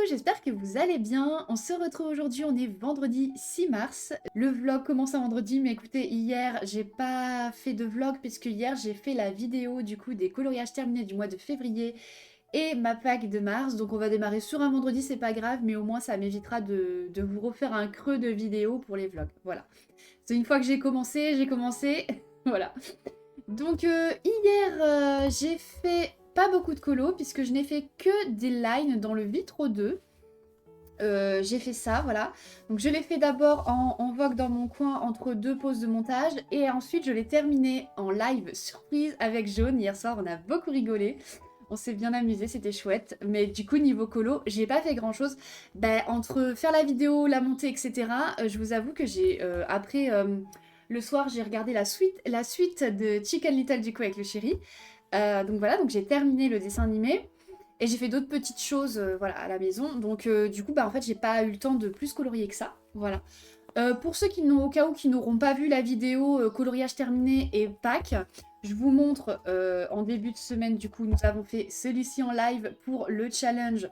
j'espère que vous allez bien. On se retrouve aujourd'hui, on est vendredi 6 mars. Le vlog commence un vendredi, mais écoutez, hier, j'ai pas fait de vlog puisque hier, j'ai fait la vidéo du coup des coloriages terminés du mois de février et ma Pâques de mars. Donc on va démarrer sur un vendredi, c'est pas grave, mais au moins ça m'évitera de vous refaire un creux de vidéo pour les vlogs. Voilà. C'est une fois que j'ai commencé, voilà. Donc hier, j'ai fait pas beaucoup de colo puisque je n'ai fait que des lines dans le Vitro 2. J'ai fait ça, voilà. Donc je l'ai fait d'abord en vogue dans mon coin entre deux pauses de montage et ensuite je l'ai terminé en live surprise avec Jaune. Hier soir, on a beaucoup rigolé. On s'est bien amusé, c'était chouette. Mais du coup, niveau colo, j'ai pas fait grand chose. Ben, entre faire la vidéo, la montée, etc., je vous avoue que j'ai, après, le soir, j'ai regardé la suite de Chicken Little du coup avec le chéri. Donc voilà, donc j'ai terminé le dessin animé. Et j'ai fait d'autres petites choses voilà, à la maison. Donc du coup, bah, en fait, j'ai pas eu le temps de plus colorier que ça. Voilà. Pour ceux qui n'ont, au cas où, qui n'auront pas vu la vidéo coloriage terminé et Pâques, je vous montre en début de semaine, du coup, nous avons fait celui-ci en live pour le challenge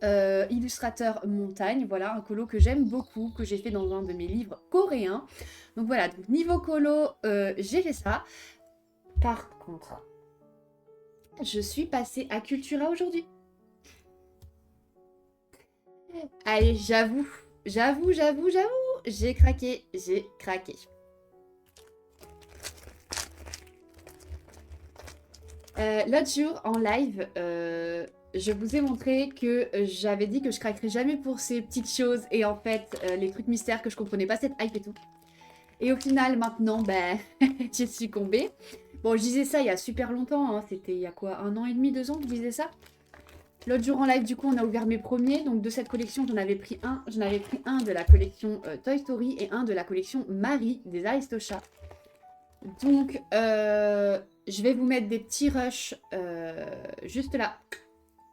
illustrateur montagne. Voilà, un colo que j'aime beaucoup, que j'ai fait dans un de mes livres coréens. Donc voilà, donc niveau colo, j'ai fait ça. Par contre, je suis passée à Cultura aujourd'hui. Allez, j'avoue, j'ai craqué. L'autre jour, en live, je vous ai montré que j'avais dit que je craquerais jamais pour ces petites choses et en fait, les trucs mystères que je comprenais pas cette hype et tout. Et au final, maintenant, ben, j'ai succombé. Bon, je disais ça il y a super longtemps, hein. C'était il y a quoi, 1 an et demi, 2 ans que je disais ça. L'autre jour en live, du coup, on a ouvert mes premiers. Donc, de cette collection, j'en avais pris un. J'en avais pris un de la collection Toy Story et un de la collection Marie des Aristochats. Donc, je vais vous mettre des petits rushs juste là,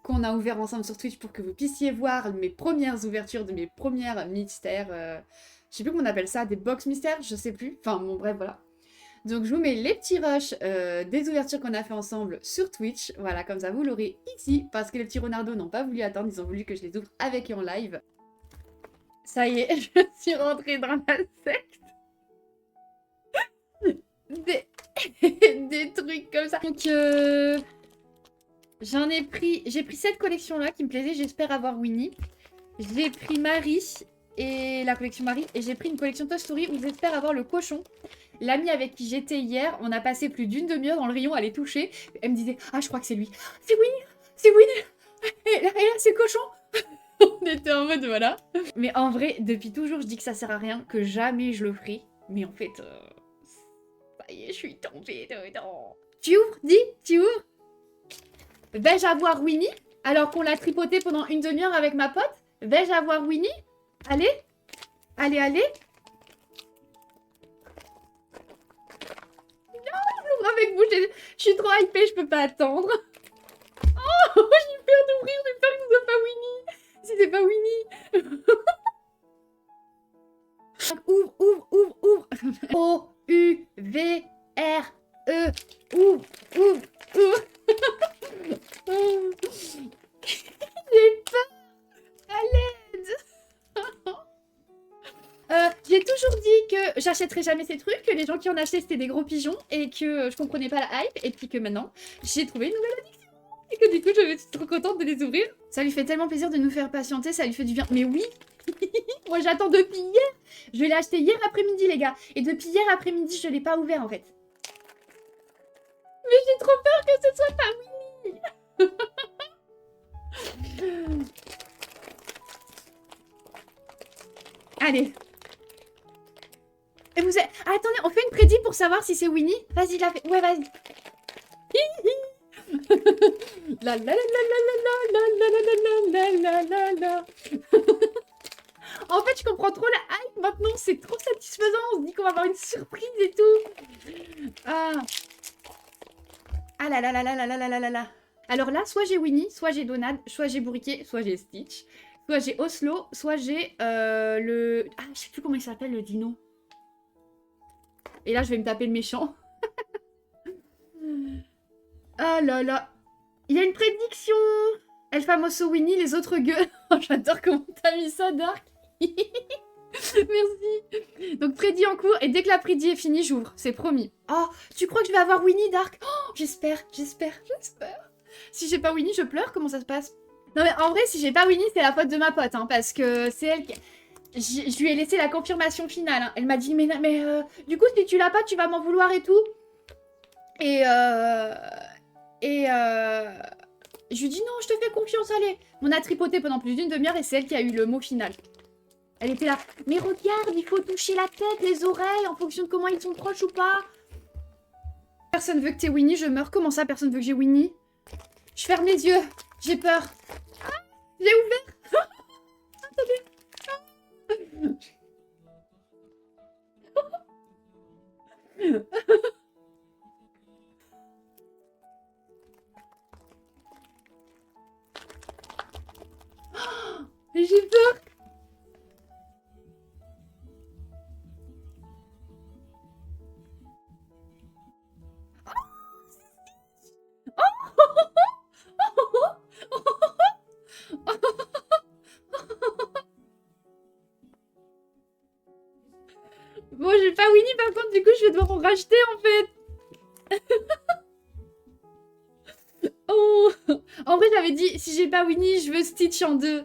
qu'on a ouvert ensemble sur Twitch pour que vous puissiez voir mes premières ouvertures de mes premières mystères. Je sais plus comment on appelle ça, des box mystères, je sais plus. Enfin, bon, bref, voilà. Donc je vous mets les petits rushs des ouvertures qu'on a fait ensemble sur Twitch. Voilà, comme ça vous l'aurez ici, parce que les petits renardos n'ont pas voulu attendre, ils ont voulu que je les ouvre avec eux en live. Ça y est, je suis rentrée dans la secte. Des trucs comme ça. Donc j'ai pris cette collection-là qui me plaisait, j'espère avoir Winnie. J'ai pris Marie et la collection Marie, et j'ai pris une collection Toy Story où j'espère avoir le cochon. L'amie avec qui j'étais hier, on a passé plus d'une demi-heure dans le rayon à les toucher. Elle me disait « Ah, je crois que c'est lui. C'est Winnie. C'est Winnie. Et là c'est le cochon. » On était en mode voilà. Mais en vrai, depuis toujours, je dis que ça sert à rien, que jamais je le ferai. Mais en fait, ça y est, je suis tombée dedans. Tu ouvres? Dis, tu ouvres? Vais-je avoir Winnie alors qu'on l'a tripoté pendant une demi-heure avec ma pote? Vais-je avoir Winnie? Allez. Allez, allez. Avec vous, je suis trop hypée, je peux pas attendre. Oh, j'ai peur d'ouvrir, j'ai peur que ce soit pas Winnie. Si c'est pas Winnie. Ouvre, ouvre, ouvre, ouvre. O-U-V-R-E. Ouvre, ouvre, ouvre. J'ai peur. À l'aide. J'ai toujours dit que j'achèterais jamais ces trucs, que les gens qui en achetaient c'était des gros pigeons et que je comprenais pas la hype, et puis que maintenant j'ai trouvé une nouvelle addiction et que du coup je suis trop contente de les ouvrir. Ça lui fait tellement plaisir de nous faire patienter, ça lui fait du bien. Mais oui. Moi j'attends depuis hier. Je l'ai acheté hier après-midi les gars, et depuis hier après-midi je l'ai pas ouvert en fait. Mais j'ai trop peur que ce soit pas Winnie. Allez. Et vous êtes... Ah, attendez, on fait une prédit pour savoir si c'est Winnie. Vas-y, la fais. Ouais, vas-y. La la la la la la la la la la la. En fait, je comprends trop la hype maintenant. C'est trop satisfaisant. On se dit qu'on va avoir une surprise et tout. Ah. Ah là là là là là là là là là. Alors là, soit j'ai Winnie, soit j'ai Donald, soit j'ai Bourriquet, soit j'ai Stitch, soit j'ai Oslo, soit j'ai le... Ah, je sais plus comment il s'appelle, le dino. Et là, je vais me taper le méchant. Ah là là. Il y a une prédiction. El famoso Winnie, les autres gueules. Oh, j'adore comment t'as mis ça, Dark. Merci. Donc Freddy en cours, et dès que la Freddy est finie, j'ouvre. C'est promis. Oh, tu crois que je vais avoir Winnie, Dark? Oh, j'espère. Si j'ai pas Winnie, je pleure. Comment ça se passe? Non mais en vrai, si j'ai pas Winnie, c'est la faute de ma pote, hein, parce que c'est elle qui... Je lui ai laissé la confirmation finale. Hein. Elle m'a dit, mais du coup, si tu l'as pas, tu vas m'en vouloir et tout. Et je lui dis, non, je te fais confiance, allez. On a tripoté pendant plus d'une demi-heure et c'est elle qui a eu le mot final. Elle était là, mais regarde, il faut toucher la tête, les oreilles, en fonction de comment ils sont proches ou pas. Personne veut que t'aies Winnie, je meurs. Comment ça, personne veut que j'ai Winnie? Je ferme les yeux, j'ai peur. Ah, j'ai ouvert. Attendez. J'ai peur. Bon, j'ai pas Winnie, par contre, du coup, je vais devoir en racheter, en fait. Oh. En vrai, j'avais dit, si j'ai pas Winnie, je veux Stitch en 2.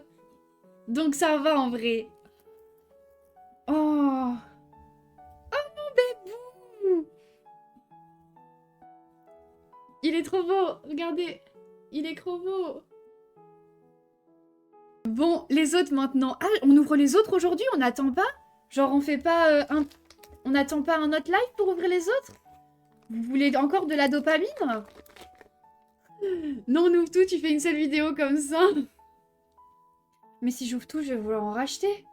Donc ça va, en vrai. Oh. Oh, mon bébou. Il est trop beau, regardez. Il est trop beau. Bon, les autres, maintenant. Ah, on ouvre les autres aujourd'hui? On n'attend pas? Genre, on fait pas un... On n'attend pas un autre live pour ouvrir les autres? Vous voulez encore de la dopamine? Non, on ouvre tout, tu fais une seule vidéo comme ça. Mais si j'ouvre tout, je vais vouloir en racheter.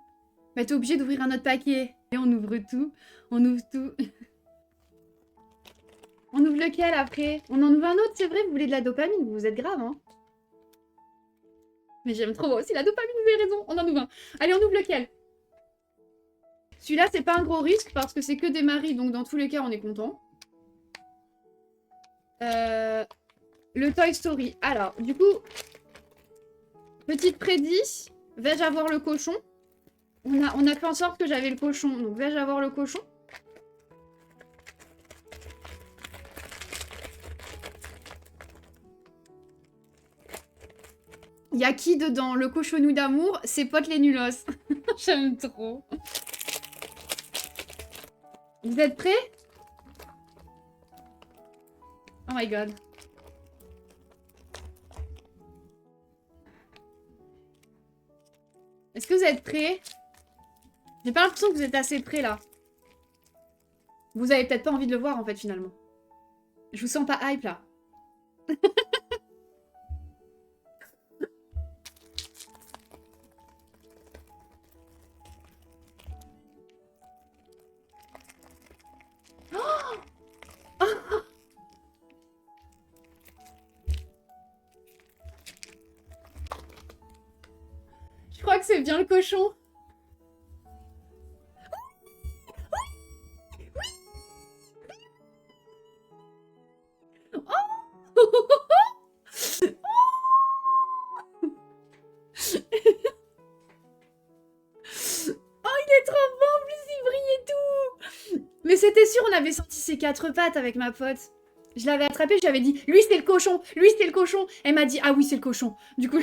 Bah t'es obligé d'ouvrir un autre paquet. Et on ouvre tout. On ouvre tout. On ouvre lequel après? On en ouvre un autre, c'est vrai, vous voulez de la dopamine, vous êtes grave, hein? Mais j'aime trop aussi la dopamine, vous avez raison. On en ouvre un. Allez, on ouvre lequel? Celui-là, c'est pas un gros risque parce que c'est que des maris, donc dans tous les cas, on est content. Le Toy Story. Alors, du coup, petite prédit, vais-je avoir le cochon? On a fait en sorte que j'avais le cochon, donc vais-je avoir le cochon? Il y a qui dedans? Le cochonou d'amour, ses potes les nulos. J'aime trop. Vous êtes prêts? Oh my god. Est-ce que vous êtes prêts? J'ai pas l'impression que vous êtes assez prêts là. Vous avez peut-être pas envie de le voir en fait finalement. Je vous sens pas hype là. Je crois que c'est bien le cochon. Mais c'était sûr, on avait senti ses quatre pattes avec ma pote. Je l'avais attrapé, j'avais dit, lui c'est le cochon, lui c'est le cochon. Elle m'a dit, ah oui c'est le cochon. Du coup...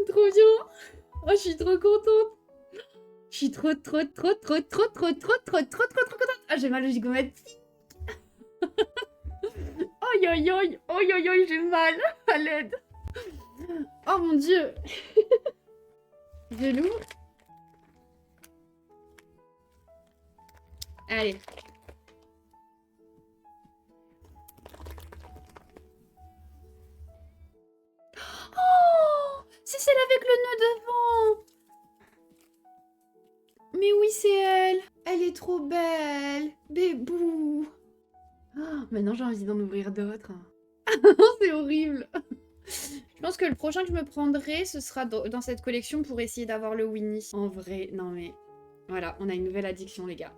trop bien. Oh, je suis trop contente. Je suis trop contente. Ah, j'ai mal au gigomètre. Aïe aïe aïe, aïe aïe aïe, j'ai mal. À l'aide. Oh mon dieu. Je l'ouvre. Allez. Oh, c'est celle avec le nœud devant. Mais oui, c'est elle. Elle est trop belle. Bébou. Oh, maintenant, j'ai envie d'en ouvrir d'autres. C'est horrible. Je pense que le prochain que je me prendrai, ce sera dans cette collection pour essayer d'avoir le Winnie. En vrai, non mais... Voilà, on a une nouvelle addiction, les gars.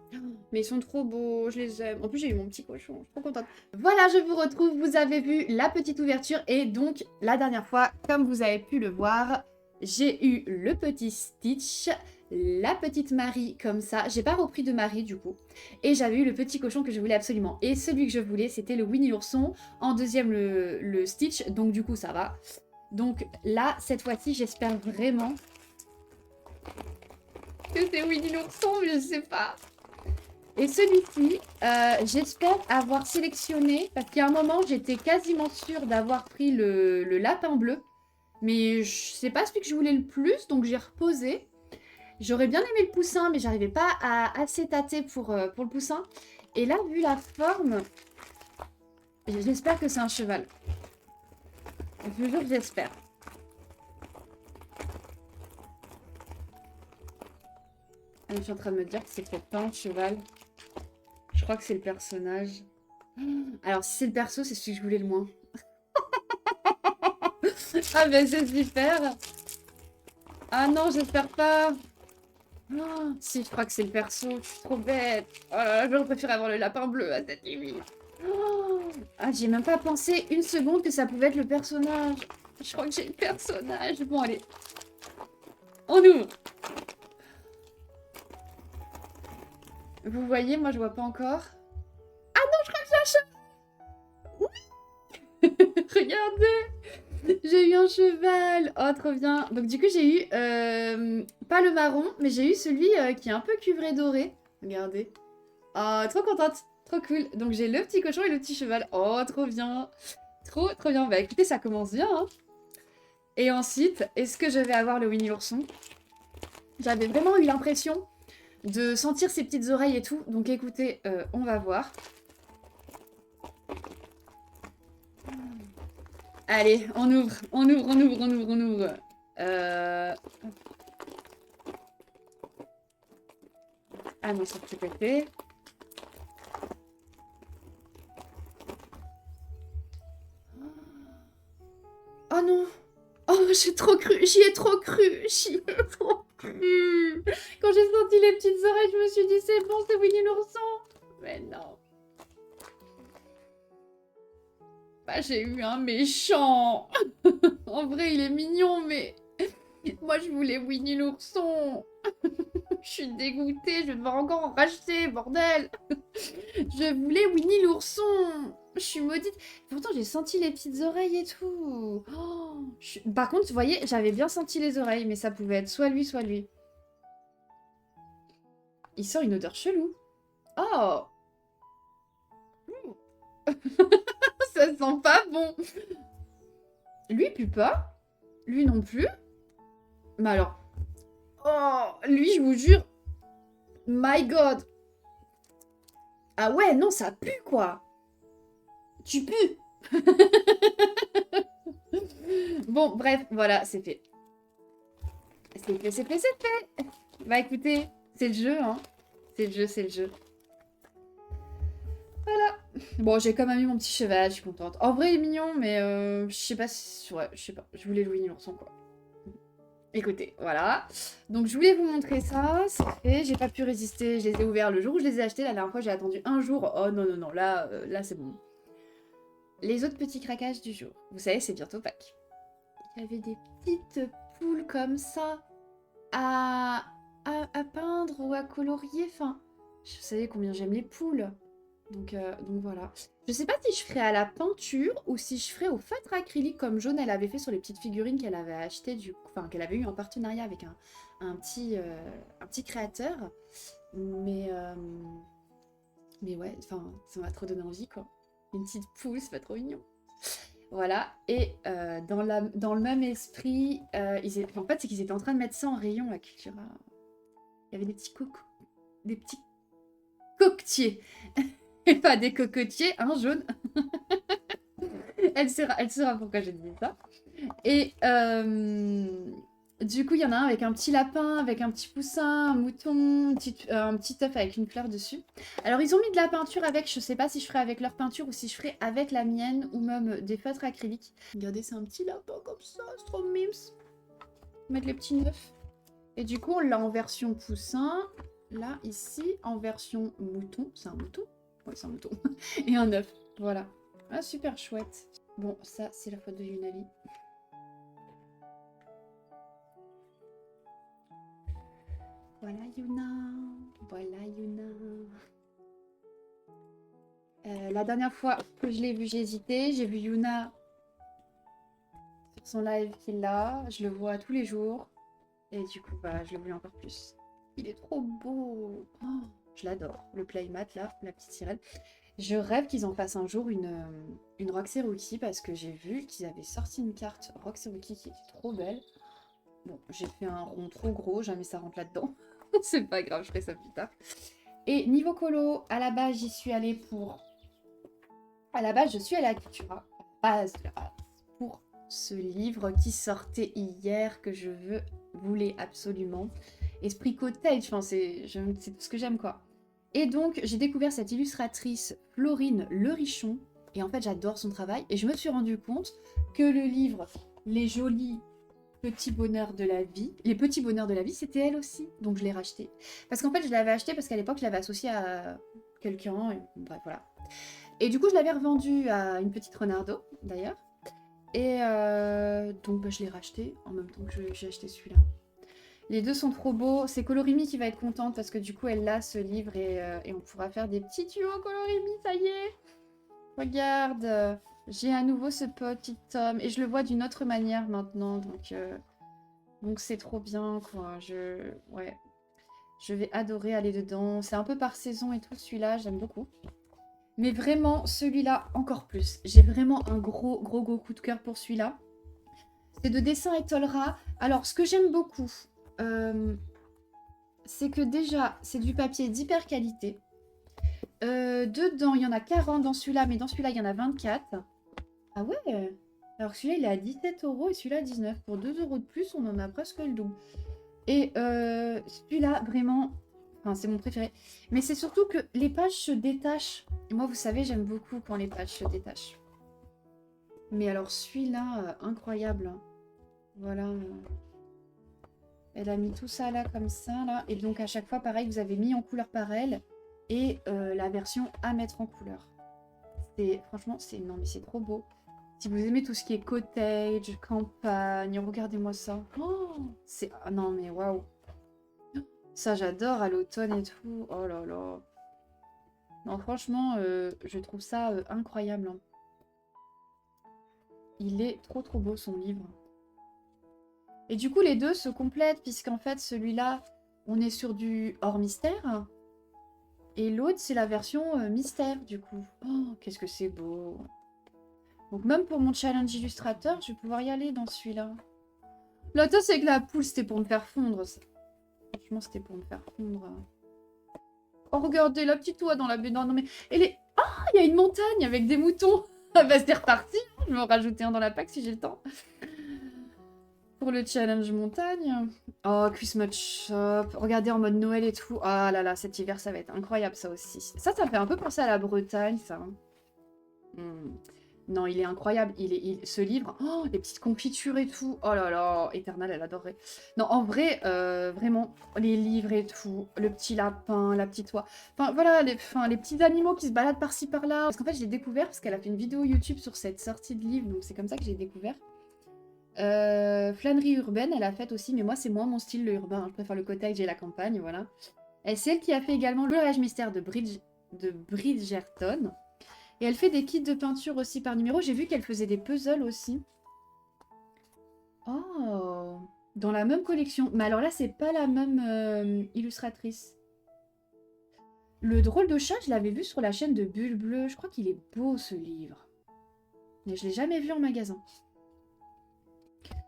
Mais ils sont trop beaux, je les aime. En plus, j'ai eu mon petit cochon, je suis trop contente. Voilà, je vous retrouve, vous avez vu la petite ouverture. Et donc, la dernière fois, comme vous avez pu le voir, j'ai eu le petit Stitch, la petite Marie comme ça. J'ai pas repris de Marie, du coup. Et j'avais eu le petit cochon que je voulais absolument. Et celui que je voulais, c'était le Winnie l'ourson. En deuxième, le Stitch. Donc, du coup, ça va. Donc là, cette fois-ci, j'espère vraiment que c'est Winnie l'ourson, mais je sais pas. Et celui-ci, j'espère avoir sélectionné, parce qu'à un moment, j'étais quasiment sûre d'avoir pris le lapin bleu. Mais c'est pas celui que je voulais le plus, donc j'ai reposé. J'aurais bien aimé le poussin, mais j'arrivais pas à assez tâter pour le poussin. Et là, vu la forme, j'espère que c'est un cheval. Je vous jure que j'espère. Je suis en train de me dire que c'est peut-être pas un cheval. Je crois que c'est le personnage. Alors, si c'est le perso, c'est celui que je voulais le moins. Ah, ben c'est super. Ah non, j'espère pas. Oh, si, je crois que c'est le perso. Je suis trop bête. Oh là là, j'aurais préféré avoir le lapin bleu à cette limite. Oh. Ah, j'ai même pas pensé une seconde que ça pouvait être le personnage. Je crois que j'ai le personnage. Bon, allez. On ouvre. Vous voyez, moi, je vois pas encore. Ah non, je crois que j'ai un cheval. Oui. Regardez. J'ai eu un cheval. Oh, trop bien. Donc, du coup, j'ai eu... pas le marron, mais j'ai eu celui qui est un peu cuivré doré. Regardez. Oh, trop contente. Trop cool. Donc, j'ai le petit cochon et le petit cheval. Oh, trop bien. Trop, trop bien. Bah, écoutez, ça commence bien, hein. Et ensuite, est-ce que je vais avoir le Winnie l'ourson? J'avais vraiment eu l'impression de sentir ses petites oreilles et tout. Donc, écoutez, on va voir. Allez, on ouvre, on ouvre, on ouvre, on ouvre, on ouvre. Ah non, ça peut péter. Oh non. Oh, j'ai trop cru, j'y ai trop cru, j'y ai trop cru. Quand j'ai senti les petites oreilles, je me suis dit c'est bon, c'est Winnie l'ourson. Mais non. Bah, j'ai eu un méchant. En vrai, il est mignon, mais moi, je voulais Winnie l'ourson. Je suis dégoûtée, je vais devoir encore en racheter, bordel. Je voulais Winnie l'ourson. Je suis maudite. Pourtant, j'ai senti les petites oreilles et tout. Oh, par contre, vous voyez, j'avais bien senti les oreilles, mais ça pouvait être soit lui, soit lui. Il sent une odeur chelou. Oh. Ça sent pas bon. Lui, il pue pas. Lui non plus. Mais alors... Oh, lui, je vous jure. My God. Ah ouais, non, ça pue, quoi. Tu pues. Bon, bref, voilà, c'est fait. C'est fait, c'est fait, c'est fait. Bah écoutez, c'est le jeu, hein. C'est le jeu, c'est le jeu. Voilà. Bon, j'ai quand même eu mon petit cheval, je suis contente. En vrai, il est mignon, mais je sais pas si... Ouais, je sais pas. Je voulais le Winnie l'ourson, quoi. Écoutez, voilà. Donc, je voulais vous montrer ça. C'est fait. J'ai pas pu résister. Je les ai ouverts le jour où je les ai achetés. La dernière fois, j'ai attendu un jour. Oh non, non, non. Là, là c'est bon. Les autres petits craquages du jour. Vous savez, c'est bientôt Pâques. Il y avait des petites poules comme ça à, à peindre ou à colorier. Enfin, je savais combien j'aime les poules. Donc voilà. Je sais pas si je ferai à la peinture ou si je ferai au feutre acrylique comme Jaune elle avait fait sur les petites figurines qu'elle avait achetées, enfin qu'elle avait eu en partenariat avec un petit créateur. Mais, mais ouais, enfin, ça m'a trop donné envie quoi. Une petite poule, c'est pas trop mignon. Voilà, et dans le même esprit, en fait, c'est qu'ils étaient en train de mettre ça en rayon, la Cultura. Il y avait des petits coquetiers. Et pas des cocotiers, hein, jaune. Elle saura pourquoi j'ai dit ça. Et du coup, il y en a un avec un petit lapin, avec un petit poussin, un mouton, un petit œuf avec une fleur dessus. Alors, ils ont mis de la peinture avec. Je sais pas si je ferai avec leur peinture ou si je ferai avec la mienne ou même des feutres acryliques. Regardez, c'est un petit lapin comme ça, c'est trop mimes. Mettre les petits neufs. Et du coup, on l'a en version poussin. là, ici, en version mouton. C'est un mouton? Oui, c'est un mouton. Et un œuf. Voilà. Ah, super chouette. Bon, ça, c'est la faute de Yunali. Voilà Yuna. Voilà Yuna. La dernière fois que je l'ai vu, j'ai hésité. J'ai vu Yuna sur son live qu'il a. Je le vois tous les jours. Et du coup, bah, je le voulais encore plus. Il est trop beau. Oh, je l'adore. Le playmat, là, la petite sirène. Je rêve qu'ils en fassent un jour une Roxy Rookie parce que j'ai vu qu'ils avaient sorti une carte Roxy Rookie qui était trop belle. Bon, j'ai fait un rond trop gros, jamais ça rentre là-dedans. C'est pas grave, je ferai ça plus tard. Et niveau colo, à la base, j'y suis allée pour... À la base, je suis allée à Cultura. Pour ce livre qui sortait hier, que je voulais absolument. Esprit cottage, enfin, c'est tout ce que j'aime, quoi. Et donc, j'ai découvert cette illustratrice Florine Lerichon. Et en fait, j'adore son travail. Et je me suis rendu compte que le livre Les jolis petits bonheurs de la vie, les petits bonheurs de la vie, c'était elle aussi. Donc, je l'ai racheté. Parce qu'en fait, je l'avais acheté parce qu'à l'époque, je l'avais associé à quelqu'un. Et bref, voilà. Et du coup, je l'avais revendu à une petite Renardo, d'ailleurs. Et donc, bah, je l'ai racheté en même temps que j'ai acheté celui-là. Les deux sont trop beaux. C'est Colorimi qui va être contente parce que du coup, elle a ce livre et on pourra faire des petits duos Colorimi, ça y est. Regarde, j'ai à nouveau ce petit tome et je le vois d'une autre manière maintenant. Donc c'est trop bien, quoi. Ouais, je vais adorer aller dedans. C'est un peu par saison et tout, celui-là, j'aime beaucoup. Mais vraiment, celui-là, encore plus. J'ai vraiment un gros coup de cœur pour celui-là. C'est de dessin et Tolra. Alors, ce que j'aime beaucoup, c'est que déjà, c'est du papier d'hyper qualité. Dedans, il y en a 40 dans celui-là, mais dans celui-là, il y en a 24. Ah ouais. Alors celui-là, il est à 17 € et celui-là à 19. Pour 2 € de plus, on en a presque le double. Et celui-là, vraiment, enfin, c'est mon préféré. Mais c'est surtout que les pages se détachent. Et moi, vous savez, j'aime beaucoup quand les pages se détachent. Mais alors celui-là, incroyable. Voilà. Elle a mis tout ça là, comme ça, là. Et donc, à chaque fois, pareil, vous avez mis en couleur par elle. Et la version à mettre en couleur. Franchement, non, mais c'est trop beau. Si vous aimez tout ce qui est cottage, campagne, regardez-moi ça. Oh, non, mais waouh. Ça, j'adore à l'automne et tout. Oh là là. Non, franchement, je trouve ça incroyable. Hein. Il est trop beau, son livre. Et du coup, les deux se complètent, puisqu'en fait, celui-là, on est sur du hors mystère. Et l'autre, c'est la version mystère, du coup. Oh, qu'est-ce que c'est beau. Donc même pour mon challenge illustrateur, je vais pouvoir y aller dans celui-là. La tasse avec la poule, c'était pour me faire fondre. Ça. Franchement, c'était pour me faire fondre. Oh, regardez, la petite oie dans la baie. Non, mais... Ah, il y a une montagne avec des moutons. Ah bah, c'est reparti. Je vais en rajouter un dans la pack si j'ai le temps. Pour le challenge montagne. Oh, Christmas Shop. Regardez en mode Noël et tout. Ah là là, cet hiver, ça va être incroyable, ça aussi. Ça me fait un peu penser à la Bretagne, ça. Non, il est incroyable. Ce livre, oh, les petites confitures et tout. Oh là là, Eternal, elle adorerait. Non, en vrai, vraiment, les livres et tout, le petit lapin, la petite oie. Enfin, voilà, les petits animaux qui se baladent par-ci, par-là. Parce qu'en fait, je l'ai découvert parce qu'elle a fait une vidéo YouTube sur cette sortie de livre, donc c'est comme ça que j'ai découvert. Flânerie urbaine, elle a fait aussi, mais moi, c'est moins mon style, le urbain. Hein. Je préfère le cottage et la campagne, voilà. Et c'est elle qui a fait également le voyage mystère de Bridgerton. Et elle fait des kits de peinture aussi par numéro. J'ai vu qu'elle faisait des puzzles aussi. Oh, dans la même collection. Mais alors là, c'est pas la même illustratrice. Le drôle de chat, je l'avais vu sur la chaîne de Bulle Bleue. Je crois qu'il est beau, ce livre. Mais je l'ai jamais vu en magasin.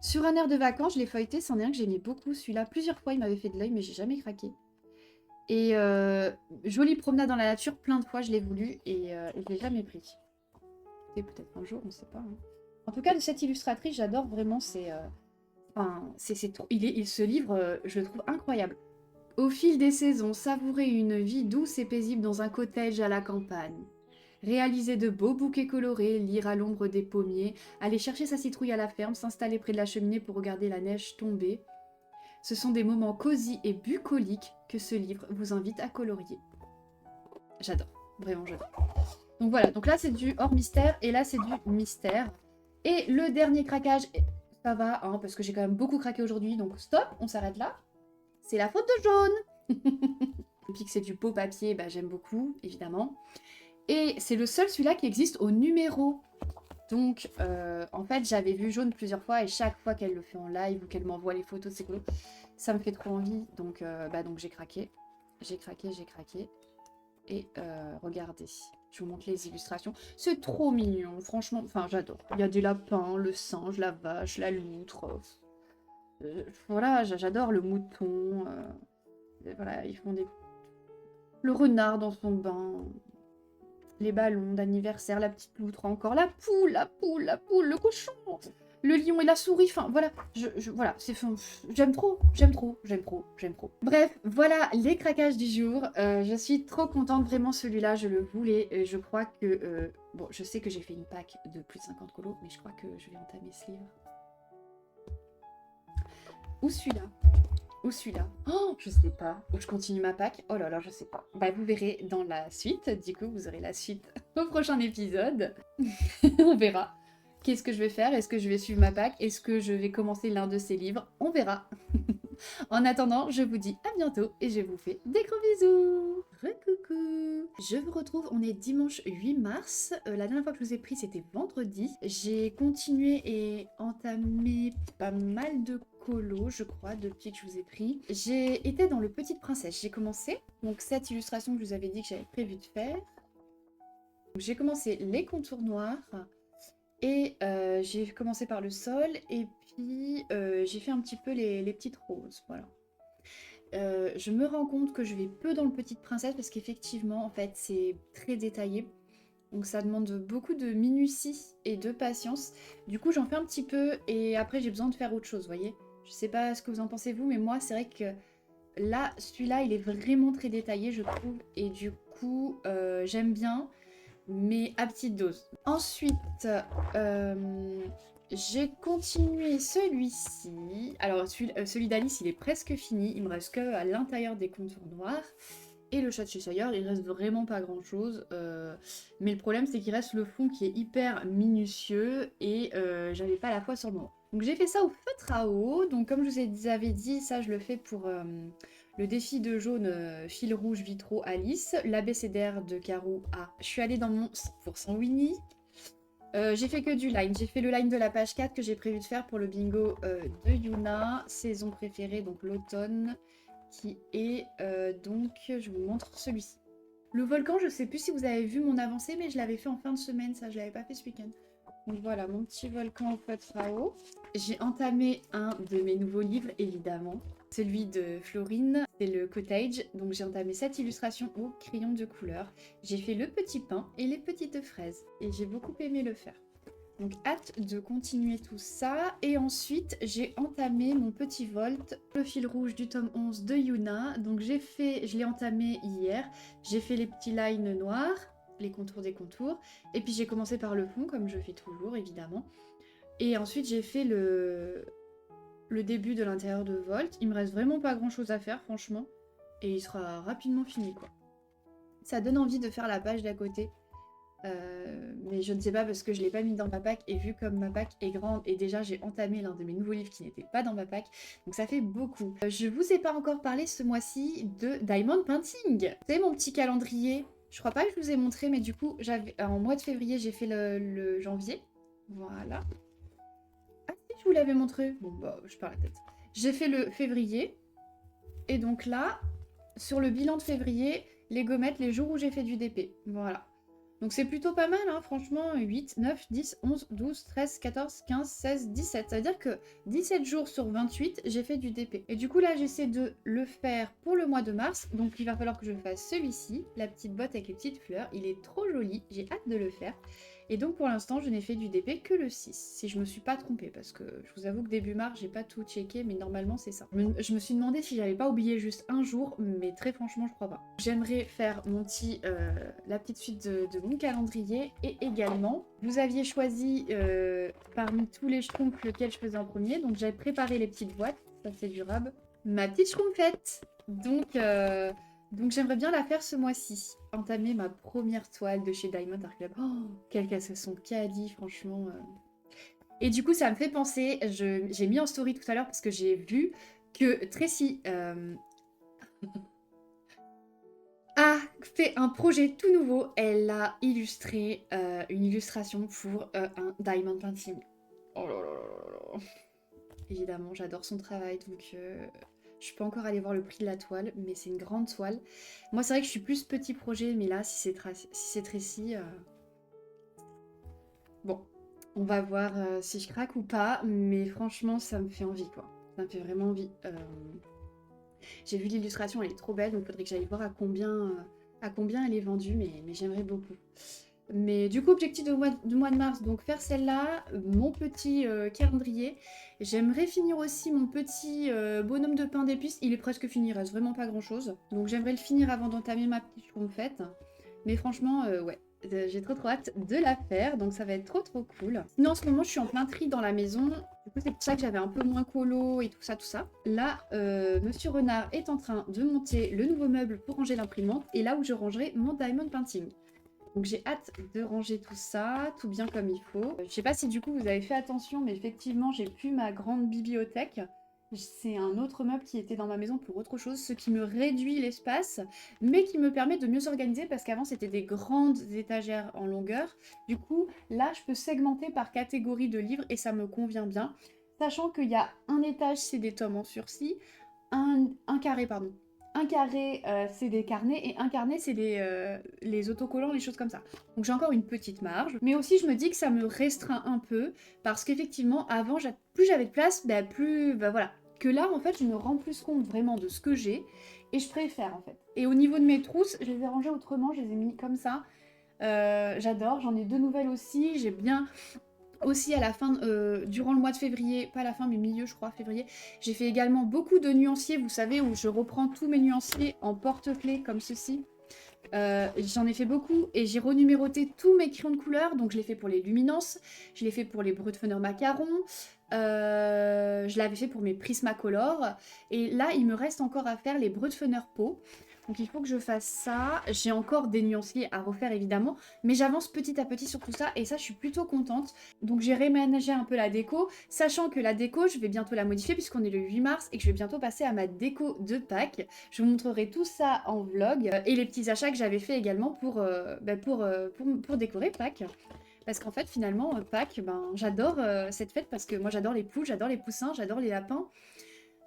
Sur un air de vacances, je l'ai feuilleté. C'en est un que j'aimais beaucoup. Celui-là, plusieurs fois, il m'avait fait de l'œil, mais j'ai jamais craqué. Et jolie promenade dans la nature, plein de fois, je l'ai voulu et je l'ai jamais pris. Et peut-être un jour, on ne sait pas. Hein. En tout cas, de cette illustratrice, j'adore vraiment. Ce livre, je le trouve incroyable. Au fil des saisons, savourer une vie douce et paisible dans un cottage à la campagne. Réaliser de beaux bouquets colorés, lire à l'ombre des pommiers, aller chercher sa citrouille à la ferme, s'installer près de la cheminée pour regarder la neige tomber. Ce sont des moments cosy et bucoliques que ce livre vous invite à colorier. J'adore, vraiment j'adore. Donc voilà, donc là c'est du hors mystère et là c'est du mystère. Et le dernier craquage, ça va, hein, parce que j'ai quand même beaucoup craqué aujourd'hui, donc stop, on s'arrête là. C'est la faute de jaune. Depuis que c'est du beau papier, bah, j'aime beaucoup, évidemment. Et c'est le seul celui-là qui existe au numéro. Donc, en fait, j'avais vu jaune plusieurs fois et chaque fois qu'elle le fait en live ou qu'elle m'envoie les photos de ses colos, ça me fait trop envie. Donc, donc j'ai craqué. J'ai craqué, j'ai craqué. Et regardez, je vous montre les illustrations. C'est trop mignon, franchement. Enfin, j'adore. Il y a des lapins, le singe, la vache, la loutre. Voilà, j'adore le mouton. Voilà, ils font des... Le renard dans son bain. Les ballons d'anniversaire, la petite loutre encore, la poule, la poule, la poule, le cochon, le lion et la souris, enfin voilà, voilà, j'aime trop, j'aime trop, j'aime trop, j'aime trop. Bref, voilà les craquages du jour, je suis trop contente, vraiment celui-là, je le voulais, et je crois que, bon, je sais que j'ai fait une pack de plus de 50 colos, mais je crois que je vais entamer ce livre. Ou celui-là. Ou celui-là. Oh, je sais pas. Ou je continue ma pack. Oh là là, je sais pas. Bah, vous verrez dans la suite. Du coup, vous aurez la suite au prochain épisode. On verra. Qu'est-ce que je vais faire? Est-ce que je vais suivre ma pack? Est-ce que je vais commencer l'un de ces livres? On verra. En attendant, je vous dis à bientôt et je vous fais des gros bisous. Recoucou. Je vous retrouve, on est dimanche 8 mars. La dernière fois que je vous ai pris, c'était vendredi. J'ai continué et entamé pas mal de colos, je crois, depuis que je vous ai pris. J'ai été dans le Petite Princesse. J'ai commencé, donc cette illustration que je vous avais dit que j'avais prévu de faire. J'ai commencé les contours noirs. Et j'ai commencé par le sol et puis j'ai fait un petit peu les petites roses, voilà. Je me rends compte que je vais peu dans le Petite Princesse parce qu'effectivement, en fait, c'est très détaillé. Donc ça demande beaucoup de minutie et de patience. Du coup, j'en fais un petit peu et après, j'ai besoin de faire autre chose, vous voyez. Je sais pas ce que vous en pensez vous, mais moi, c'est vrai que là, celui-là, il est vraiment très détaillé, je trouve. Et du coup, j'aime bien, mais à petite dose. Ensuite, j'ai continué celui-ci. Alors, celui d'Alice, il est presque fini. Il me reste que à l'intérieur des contours noirs. Et le Cheshire, il reste vraiment pas grand-chose. Mais le problème, c'est qu'il reste le fond qui est hyper minutieux. Et j'avais pas la foi sur le moment. Donc, j'ai fait ça au feutre à eau. Donc, comme je vous avais dit, ça, je le fais pour... le défi de jaune fil rouge vitraux Alice, l'abécédaire de Caro A. Je suis allée dans mon 100% Winnie. J'ai fait que du line. J'ai fait le line de la page 4 que j'ai prévu de faire pour le bingo de Yuna. Saison préférée, donc l'automne, qui est donc, je vous montre celui-ci. Le volcan, je sais plus si vous avez vu mon avancée, mais je l'avais fait en fin de semaine, ça je l'avais pas fait ce week-end. Donc voilà, mon petit volcan au feutre à eau. J'ai entamé un de mes nouveaux livres, évidemment. Celui de Florine, c'est le Cottage. Donc j'ai entamé cette illustration au crayon de couleur. J'ai fait le petit pain et les petites fraises. Et j'ai beaucoup aimé le faire. Donc hâte de continuer tout ça. Et ensuite, j'ai entamé mon petit Volt, le fil rouge du tome 11 de Yuna. Donc je l'ai entamé hier. J'ai fait les petits lines noirs, les contours des contours. Et puis j'ai commencé par le fond, comme je fais toujours, évidemment. Et ensuite, j'ai fait le début de l'intérieur de Volt. Il me reste vraiment pas grand chose à faire, franchement. Et il sera rapidement fini, quoi. Ça donne envie de faire la page d'à côté. Mais je ne sais pas parce que je ne l'ai pas mis dans ma pack. Et vu comme ma pack est grande et déjà j'ai entamé l'un de mes nouveaux livres qui n'était pas dans ma pack. Donc ça fait beaucoup. Je vous ai pas encore parlé ce mois-ci de Diamond Painting. C'est mon petit calendrier. Je crois pas que je vous ai montré, mais du coup, en mois de février, j'ai fait le janvier. Voilà. Je vous l'avais montré. Bon, bah, je perds la tête. J'ai fait le février. Et donc là, sur le bilan de février, les gommettes, les jours où j'ai fait du DP. Voilà. Donc c'est plutôt pas mal, hein, franchement. 8, 9, 10, 11, 12, 13, 14, 15, 16, 17. Ça veut dire que 17 jours sur 28, j'ai fait du DP. Et du coup, là, j'essaie de le faire pour le mois de mars. Donc il va falloir que je fasse celui-ci, la petite botte avec les petites fleurs. Il est trop joli. J'ai hâte de le faire. Et donc pour l'instant, je n'ai fait du DP que le 6, si je me suis pas trompée, parce que je vous avoue que début mars, j'ai pas tout checké, mais normalement c'est ça. Je me suis demandé si j'avais pas oublié juste un jour, mais très franchement, je crois pas. J'aimerais faire la petite suite de mon calendrier, et également, vous aviez choisi parmi tous les schtroumpfs lequel je faisais en premier, donc j'avais préparé les petites boîtes, ça c'est durable. ma petite schtroumpfette. Donc j'aimerais bien la faire ce mois-ci. Entamer ma première toile de chez Diamond Art Club. Oh, quelles qu'elles se sont quali, franchement. Et du coup, ça me fait penser, j'ai mis en story tout à l'heure parce que j'ai vu que Tracy a fait un projet tout nouveau. Elle a illustré une illustration pour un Diamond Painting. Oh là là là là là. Évidemment, j'adore son travail, donc je peux encore aller voir le prix de la toile, mais c'est une grande toile. Moi, c'est vrai que je suis plus petit projet, mais là, si c'est Tracy, bon, on va voir si je craque ou pas, mais franchement, ça me fait envie, quoi. Ça me fait vraiment envie. J'ai vu l'illustration, elle est trop belle, donc il faudrait que j'aille voir à combien elle est vendue, mais j'aimerais beaucoup. Mais du coup, objectif du mois de mars, donc faire celle-là, mon petit calendrier. J'aimerais finir aussi mon petit bonhomme de pain d'épices. Il est presque fini, il reste vraiment pas grand-chose. Donc j'aimerais le finir avant d'entamer ma petite schtroumpfette. Mais franchement, ouais, j'ai trop hâte de la faire, donc ça va être trop cool. Sinon, en ce moment, je suis en plein tri dans la maison. Du coup, c'est pour ça que j'avais un peu moins colo et tout ça, tout ça. Là, Monsieur Renard est en train de monter le nouveau meuble pour ranger l'imprimante. Et là où je rangerai mon Diamond Painting. Donc j'ai hâte de ranger tout ça, tout bien comme il faut. Je sais pas si du coup vous avez fait attention, mais effectivement j'ai plus ma grande bibliothèque. C'est un autre meuble qui était dans ma maison pour autre chose, ce qui me réduit l'espace, mais qui me permet de mieux s'organiser parce qu'avant c'était des grandes étagères en longueur. Du coup, là je peux segmenter par catégorie de livres et ça me convient bien. Sachant qu'il y a un étage, c'est des tomes en sursis, un carré, pardon. Un carré, c'est des carnets, et un carnet, c'est les autocollants, les choses comme ça. Donc j'ai encore une petite marge. Mais aussi, je me dis que ça me restreint un peu, parce qu'effectivement, avant, plus j'avais de place, bah, plus... Bah voilà. Que là, en fait, je me rends plus compte vraiment de ce que j'ai, et je préfère, en fait. Et au niveau de mes trousses, je les ai rangées autrement, je les ai mis comme ça. J'adore, j'en ai 2 nouvelles aussi, j'ai bien... Aussi à la fin, durant le mois de février, pas la fin mais milieu je crois, février, j'ai fait également beaucoup de nuanciers, vous savez, où je reprends tous mes nuanciers en porte-clés comme ceci. J'en ai fait beaucoup et j'ai renuméroté tous mes crayons de couleur, donc je l'ai fait pour les luminances, je l'ai fait pour les Brutfunner Macaron, je l'avais fait pour mes Prismacolor, et là il me reste encore à faire les Brutfunner Peau. Donc il faut que je fasse ça. J'ai encore des nuanciers à refaire évidemment, mais j'avance petit à petit sur tout ça et ça je suis plutôt contente. Donc j'ai réménagé un peu la déco, sachant que la déco je vais bientôt la modifier puisqu'on est le 8 mars et que je vais bientôt passer à ma déco de Pâques. Je vous montrerai tout ça en vlog et les petits achats que j'avais fait également pour décorer Pâques. Parce qu'en fait finalement Pâques, ben, j'adore cette fête parce que moi j'adore les poules, j'adore les poussins, j'adore les lapins.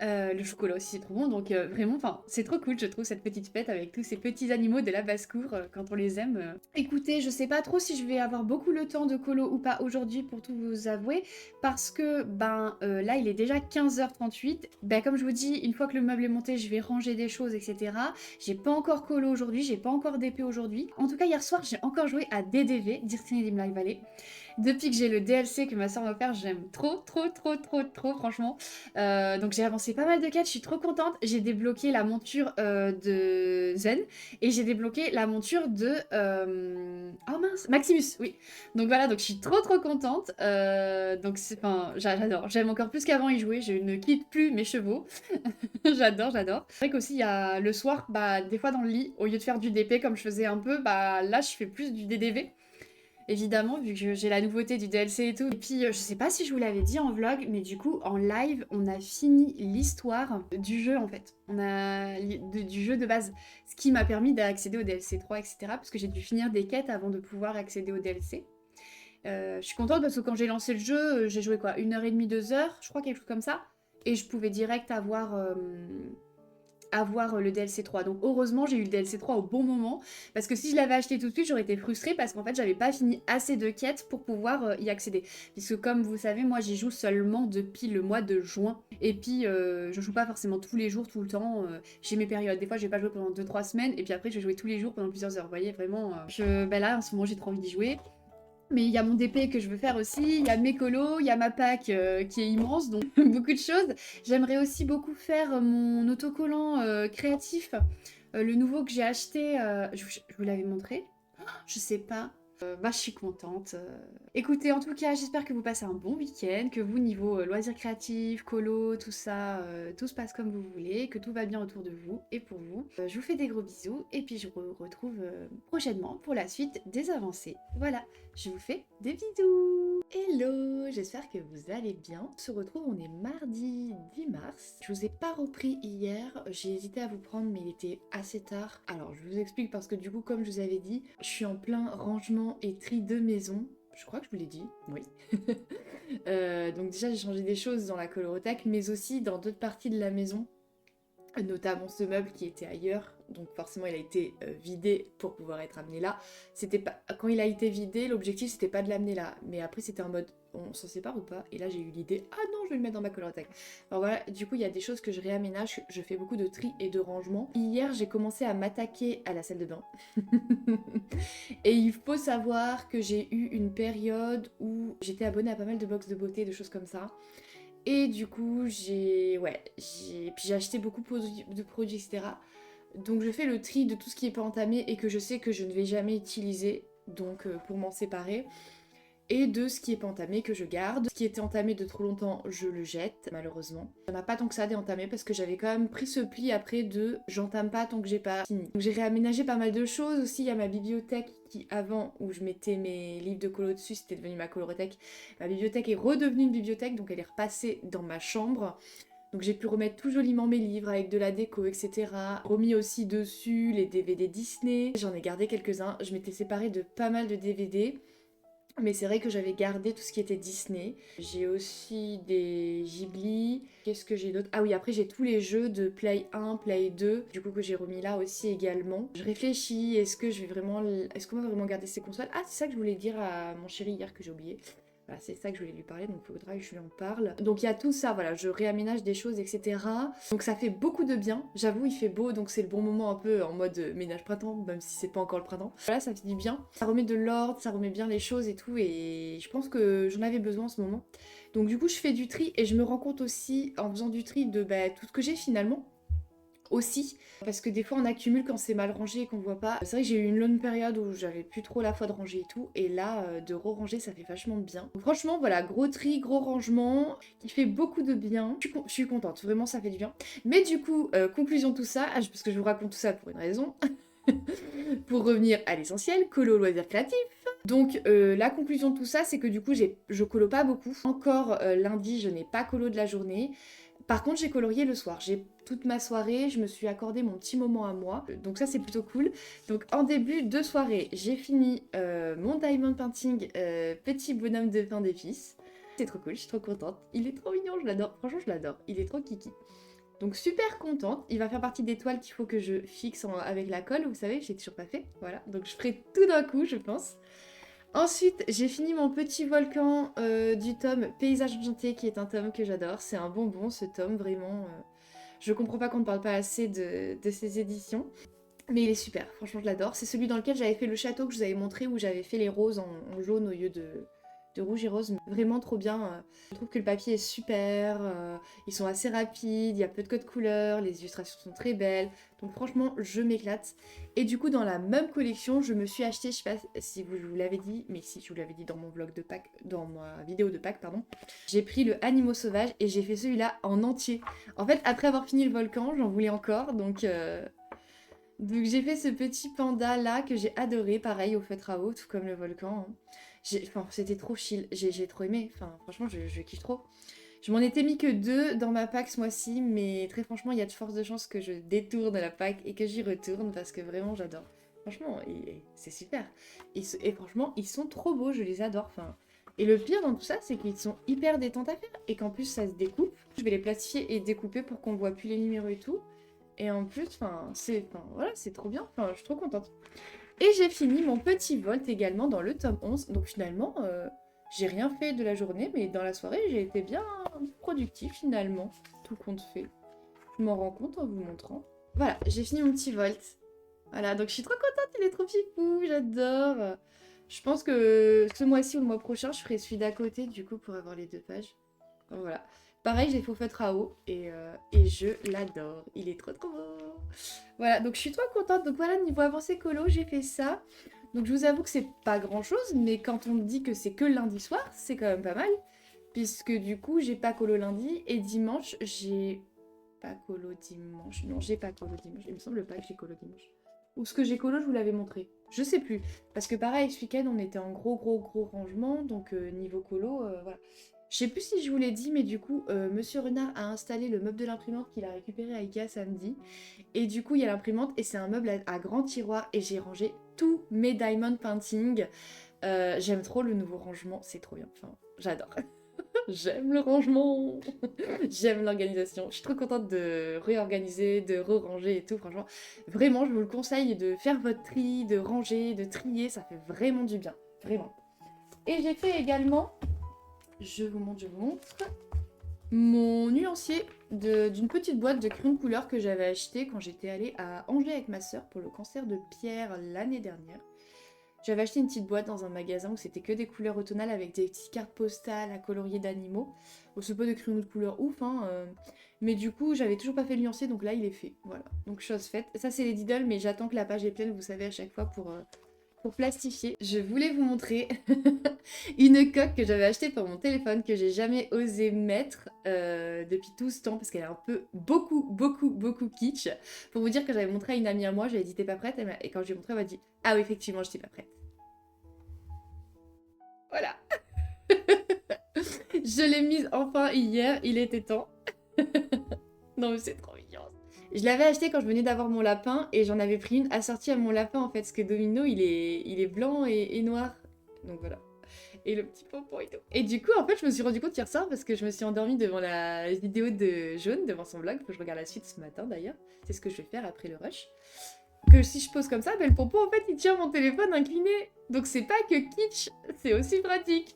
Le chocolat aussi c'est trop bon, donc vraiment, enfin c'est trop cool je trouve cette petite fête avec tous ces petits animaux de la basse-cour quand on les aime. Écoutez, je sais pas trop si je vais avoir beaucoup le temps de colo ou pas aujourd'hui pour tout vous avouer, parce que ben là il est déjà 15h38, ben comme je vous dis, une fois que le meuble est monté je vais ranger des choses etc. J'ai pas encore colo aujourd'hui, j'ai pas encore d'épée aujourd'hui. En tout cas hier soir j'ai encore joué à DDV, Destiny Dim Live Valley. Depuis que j'ai le DLC que ma soeur m'a offert, j'aime trop, franchement. Donc j'ai avancé pas mal de quêtes, je suis trop contente. J'ai débloqué la monture de Zen et j'ai débloqué la monture de... Oh mince, Maximus, oui. Donc voilà, donc je suis trop contente. Donc c'est... Enfin, j'adore. J'aime encore plus qu'avant y jouer, je ne quitte plus mes chevaux. J'adore. C'est vrai qu'aussi, il y a le soir, bah des fois dans le lit, au lieu de faire du DP comme je faisais un peu, bah là je fais plus du DDV. Évidemment, vu que j'ai la nouveauté du DLC et tout. Et puis, je sais pas si je vous l'avais dit en vlog, mais du coup, en live, on a fini l'histoire du jeu, en fait. Du jeu de base. Ce qui m'a permis d'accéder au DLC 3, etc. Parce que j'ai dû finir des quêtes avant de pouvoir accéder au DLC. Je suis contente parce que quand j'ai lancé le jeu, j'ai joué quoi, 1h30, 2h, je crois, quelque chose comme ça. Et je pouvais direct avoir le DLC 3. Donc heureusement j'ai eu le DLC 3 au bon moment, parce que si je l'avais acheté tout de suite j'aurais été frustrée parce qu'en fait j'avais pas fini assez de quêtes pour pouvoir y accéder. Puisque comme vous savez moi j'y joue seulement depuis le mois de juin, et puis je joue pas forcément tous les jours, tout le temps, j'ai mes périodes, des fois je vais pas jouer pendant 2-3 semaines et puis après je vais jouer tous les jours pendant plusieurs heures, vous voyez vraiment, bah là en ce moment j'ai trop envie d'y jouer. Mais il y a mon DP que je veux faire aussi, il y a mes colos, il y a ma pack qui est immense, donc beaucoup de choses. J'aimerais aussi beaucoup faire mon autocollant créatif, le nouveau que j'ai acheté, je vous l'avais montré, je sais pas. Bah, je suis contente. Écoutez, en tout cas, j'espère que vous passez un bon week-end, que vous, niveau loisirs créatifs, colo, tout ça, tout se passe comme vous voulez, que tout va bien autour de vous et pour vous. Je vous fais des gros bisous et puis je vous retrouve prochainement pour la suite des avancées. Voilà, je vous fais des bisous. Hello, j'espère que vous allez bien. On se retrouve, on est mardi 10 mars. Je vous ai pas repris hier, j'ai hésité à vous prendre mais il était assez tard. Alors je vous explique parce que du coup comme je vous avais dit, je suis en plein rangement et tri de maison. Je crois que je vous l'ai dit, oui. Donc déjà j'ai changé des choses dans la colorothèque mais aussi dans d'autres parties de la maison. Notamment ce meuble qui était ailleurs, donc forcément il a été vidé pour pouvoir être amené là. C'était pas quand il a été vidé, l'objectif c'était pas de l'amener là, mais après c'était en mode on s'en sépare ou pas. Et là j'ai eu l'idée ah non je vais le mettre dans ma colothèque. Alors voilà, du coup il y a des choses que je réaménage, je fais beaucoup de tri et de rangement. Hier j'ai commencé à m'attaquer à la salle de bain. Et il faut savoir que j'ai eu une période où j'étais abonnée à pas mal de box de beauté, de choses comme ça. Et du coup, j'ai acheté beaucoup de produits, etc. Donc je fais le tri de tout ce qui est pas entamé et que je sais que je ne vais jamais utiliser, donc pour m'en séparer. Et de ce qui est pas entamé que je garde. Ce qui était entamé de trop longtemps, je le jette, malheureusement. Il n'y en a pas tant que ça des entamés parce que j'avais quand même pris ce pli après de j'entame pas tant que j'ai pas fini. Donc j'ai réaménagé pas mal de choses aussi. Il y a ma bibliothèque qui, avant, où je mettais mes livres de colo dessus, c'était devenu ma colorothèque. Ma bibliothèque est redevenue une bibliothèque, donc elle est repassée dans ma chambre. Donc j'ai pu remettre tout joliment mes livres avec de la déco, etc. Remis aussi dessus les DVD Disney. J'en ai gardé quelques-uns. Je m'étais séparée de pas mal de DVD. Mais c'est vrai que j'avais gardé tout ce qui était Disney. J'ai aussi des Ghibli. Qu'est-ce que j'ai d'autre? Ah oui, après j'ai tous les jeux de Play 1, Play 2, du coup que j'ai remis là aussi également. Je réfléchis, est-ce qu'on va vraiment garder ces consoles? Ah, c'est ça que je voulais dire à mon chéri hier que j'ai oublié. Voilà, c'est ça que je voulais lui parler, donc il faudra que je lui en parle. Donc il y a tout ça, voilà, je réaménage des choses, etc. Donc ça fait beaucoup de bien. J'avoue, il fait beau, donc c'est le bon moment un peu en mode ménage printemps, même si c'est pas encore le printemps. Voilà, ça fait du bien. Ça remet de l'ordre, ça remet bien les choses et tout, et je pense que j'en avais besoin en ce moment. Donc du coup, je fais du tri, et je me rends compte aussi, en faisant du tri, de tout ce que j'ai finalement. Aussi, parce que des fois on accumule quand c'est mal rangé et qu'on voit pas. C'est vrai que j'ai eu une longue période où j'avais plus trop la foi de ranger et tout, et là de re-ranger ça fait vachement de bien. Donc, franchement voilà, gros tri, gros rangement, qui fait beaucoup de bien. Je suis contente, vraiment ça fait du bien. Mais du coup, conclusion de tout ça, parce que je vous raconte tout ça pour une raison, pour revenir à l'essentiel, colo loisirs créatifs. Donc la conclusion de tout ça, c'est que du coup je colo pas beaucoup. Encore lundi, je n'ai pas colo de la journée. Par contre, j'ai colorié le soir. J'ai toute ma soirée, je me suis accordé mon petit moment à moi. Donc ça, c'est plutôt cool. Donc en début de soirée, j'ai fini mon diamond painting petit bonhomme de pain d'épices. C'est trop cool, je suis trop contente. Il est trop mignon, je l'adore. Franchement, je l'adore. Il est trop kiki. Donc super contente. Il va faire partie des toiles qu'il faut que je fixe avec la colle. Vous savez, j'ai toujours pas fait. Voilà. Donc je ferai tout d'un coup, je pense. Ensuite, j'ai fini mon petit volcan du tome Paysage enchanté, qui est un tome que j'adore. C'est un bonbon, ce tome, vraiment. Je comprends pas qu'on ne parle pas assez de ces éditions. Mais il est super, franchement, je l'adore. C'est celui dans lequel j'avais fait le château que je vous avais montré, où j'avais fait les roses en jaune au lieu de rouge et rose. Vraiment trop bien. Je trouve que le papier est super. Ils sont assez rapides, il y a peu de codes couleurs, les illustrations sont très belles. Donc franchement, je m'éclate. Et du coup, dans la même collection, je me suis acheté, je sais pas si vous l'avez dit, mais si je vous l'avais dit dans mon vlog de Pâques, dans ma vidéo de Pâques, pardon, j'ai pris le Animaux Sauvages et j'ai fait celui-là en entier. En fait, après avoir fini le volcan, j'en voulais encore, donc j'ai fait ce petit panda là que j'ai adoré, pareil au feutre à eau, tout comme le volcan. Enfin, c'était trop chill, j'ai trop aimé, enfin franchement je kiffe trop. Je m'en étais mis que 2 dans ma pack ce mois-ci, mais très franchement, il y a de fortes de chances que je détourne la pack et que j'y retourne parce que vraiment j'adore. Franchement, c'est super. Et franchement, ils sont trop beaux, je les adore. Enfin, et le pire dans tout ça, c'est qu'ils sont hyper détentes à faire et qu'en plus ça se découpe. Je vais les plastifier et découper pour qu'on voit plus les numéros et tout. Et en plus, voilà, c'est trop bien. Enfin, je suis trop contente. Et j'ai fini mon petit Volt également dans le tome 11. Donc finalement, j'ai rien fait de la journée, mais dans la soirée, j'ai été bien productif finalement, tout compte fait. Je m'en rends compte en vous montrant. Voilà, j'ai fini mon petit Volt. Voilà, donc je suis trop contente, il est trop fifou, j'adore. Je pense que ce mois-ci ou le mois prochain, je ferai celui d'à côté, du coup, pour avoir les 2 pages. Donc, voilà. Pareil, je l'ai fait au feutre à eau et je l'adore. Il est trop trop beau. Voilà, donc je suis trop contente. Donc voilà, niveau avancée colo, j'ai fait ça. Donc je vous avoue que c'est pas grand chose, mais quand on me dit que c'est que le lundi soir, c'est quand même pas mal. Puisque du coup, j'ai pas colo lundi et dimanche, j'ai pas colo dimanche. Non, j'ai pas colo dimanche. Il me semble pas que j'ai colo dimanche. Ou ce que j'ai colo, je vous l'avais montré. Je sais plus. Parce que pareil, ce week-end, on était en gros rangement. Donc niveau colo, voilà. Je sais plus si je vous l'ai dit, mais du coup, Monsieur Renard a installé le meuble de l'imprimante qu'il a récupéré à Ikea samedi. Et du coup, il y a l'imprimante et c'est un meuble à grand tiroir. Et j'ai rangé tous mes diamond painting. J'aime trop le nouveau rangement, c'est trop bien. Enfin, j'adore. J'aime le rangement. J'aime l'organisation. Je suis trop contente de réorganiser, de re-ranger et tout. Franchement, vraiment, je vous le conseille de faire votre tri, de ranger, de trier. Ça fait vraiment du bien. Vraiment. Et j'ai fait également, je vous montre, mon nuancier d'une petite boîte de crayons de couleur que j'avais acheté quand j'étais allée à Angers avec ma soeur pour le concert de Pierre l'année dernière. J'avais acheté une petite boîte dans un magasin où c'était que des couleurs automnales avec des petites cartes postales à colorier d'animaux. Bon, c'est pas de crayons de couleur ouf, hein, mais du coup, j'avais toujours pas fait le nuancier, donc là, il est fait. Voilà, donc chose faite. Ça, c'est les Diddle, mais j'attends que la page est pleine, vous savez, à chaque fois pour plastifier. Je voulais vous montrer une coque que j'avais achetée pour mon téléphone, que j'ai jamais osé mettre depuis tout ce temps, parce qu'elle est un peu beaucoup kitsch. Pour vous dire que j'avais montré à une amie à moi, j'avais dit t'es pas prête, et quand je lui ai montré, elle m'a dit ah oui, effectivement, j'étais pas prête. Voilà. Je l'ai mise enfin hier, il était temps. Non mais c'est trop mignon. Je l'avais acheté quand je venais d'avoir mon lapin et j'en avais pris une assortie à mon lapin en fait, parce que Domino il est blanc et noir. Donc voilà. Et le petit pompon et tout. Et du coup en fait je me suis rendu compte hier soir parce que je me suis endormie devant la vidéo de Jaune, devant son vlog, faut que je regarde la suite ce matin d'ailleurs. C'est ce que je vais faire après le rush. Que si je pose comme ça, ben, le pompon en fait il tient mon téléphone incliné. Donc c'est pas que kitsch, c'est aussi pratique.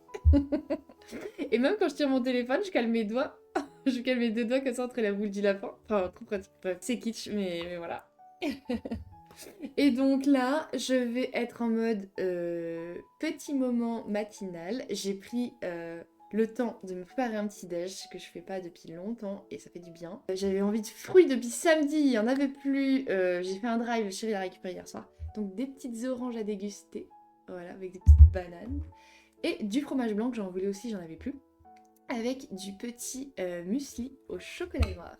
Et même quand je tire mon téléphone, je calme mes doigts. Je calme mes deux doigts comme ça entre la boule du lapin. Enfin, trop pratique. Bref, c'est kitsch, mais voilà. Et donc là, je vais être en mode petit moment matinal. J'ai pris le temps de me préparer un petit déj que je fais pas depuis longtemps et ça fait du bien. J'avais envie de fruits depuis samedi, il y en avait plus. J'ai fait un drive, le chéri l'a récupéré hier soir. Donc des petites oranges à déguster. Voilà, avec des petites bananes. Et du fromage blanc que j'en voulais aussi, j'en avais plus. Avec du petit muesli au chocolat noir.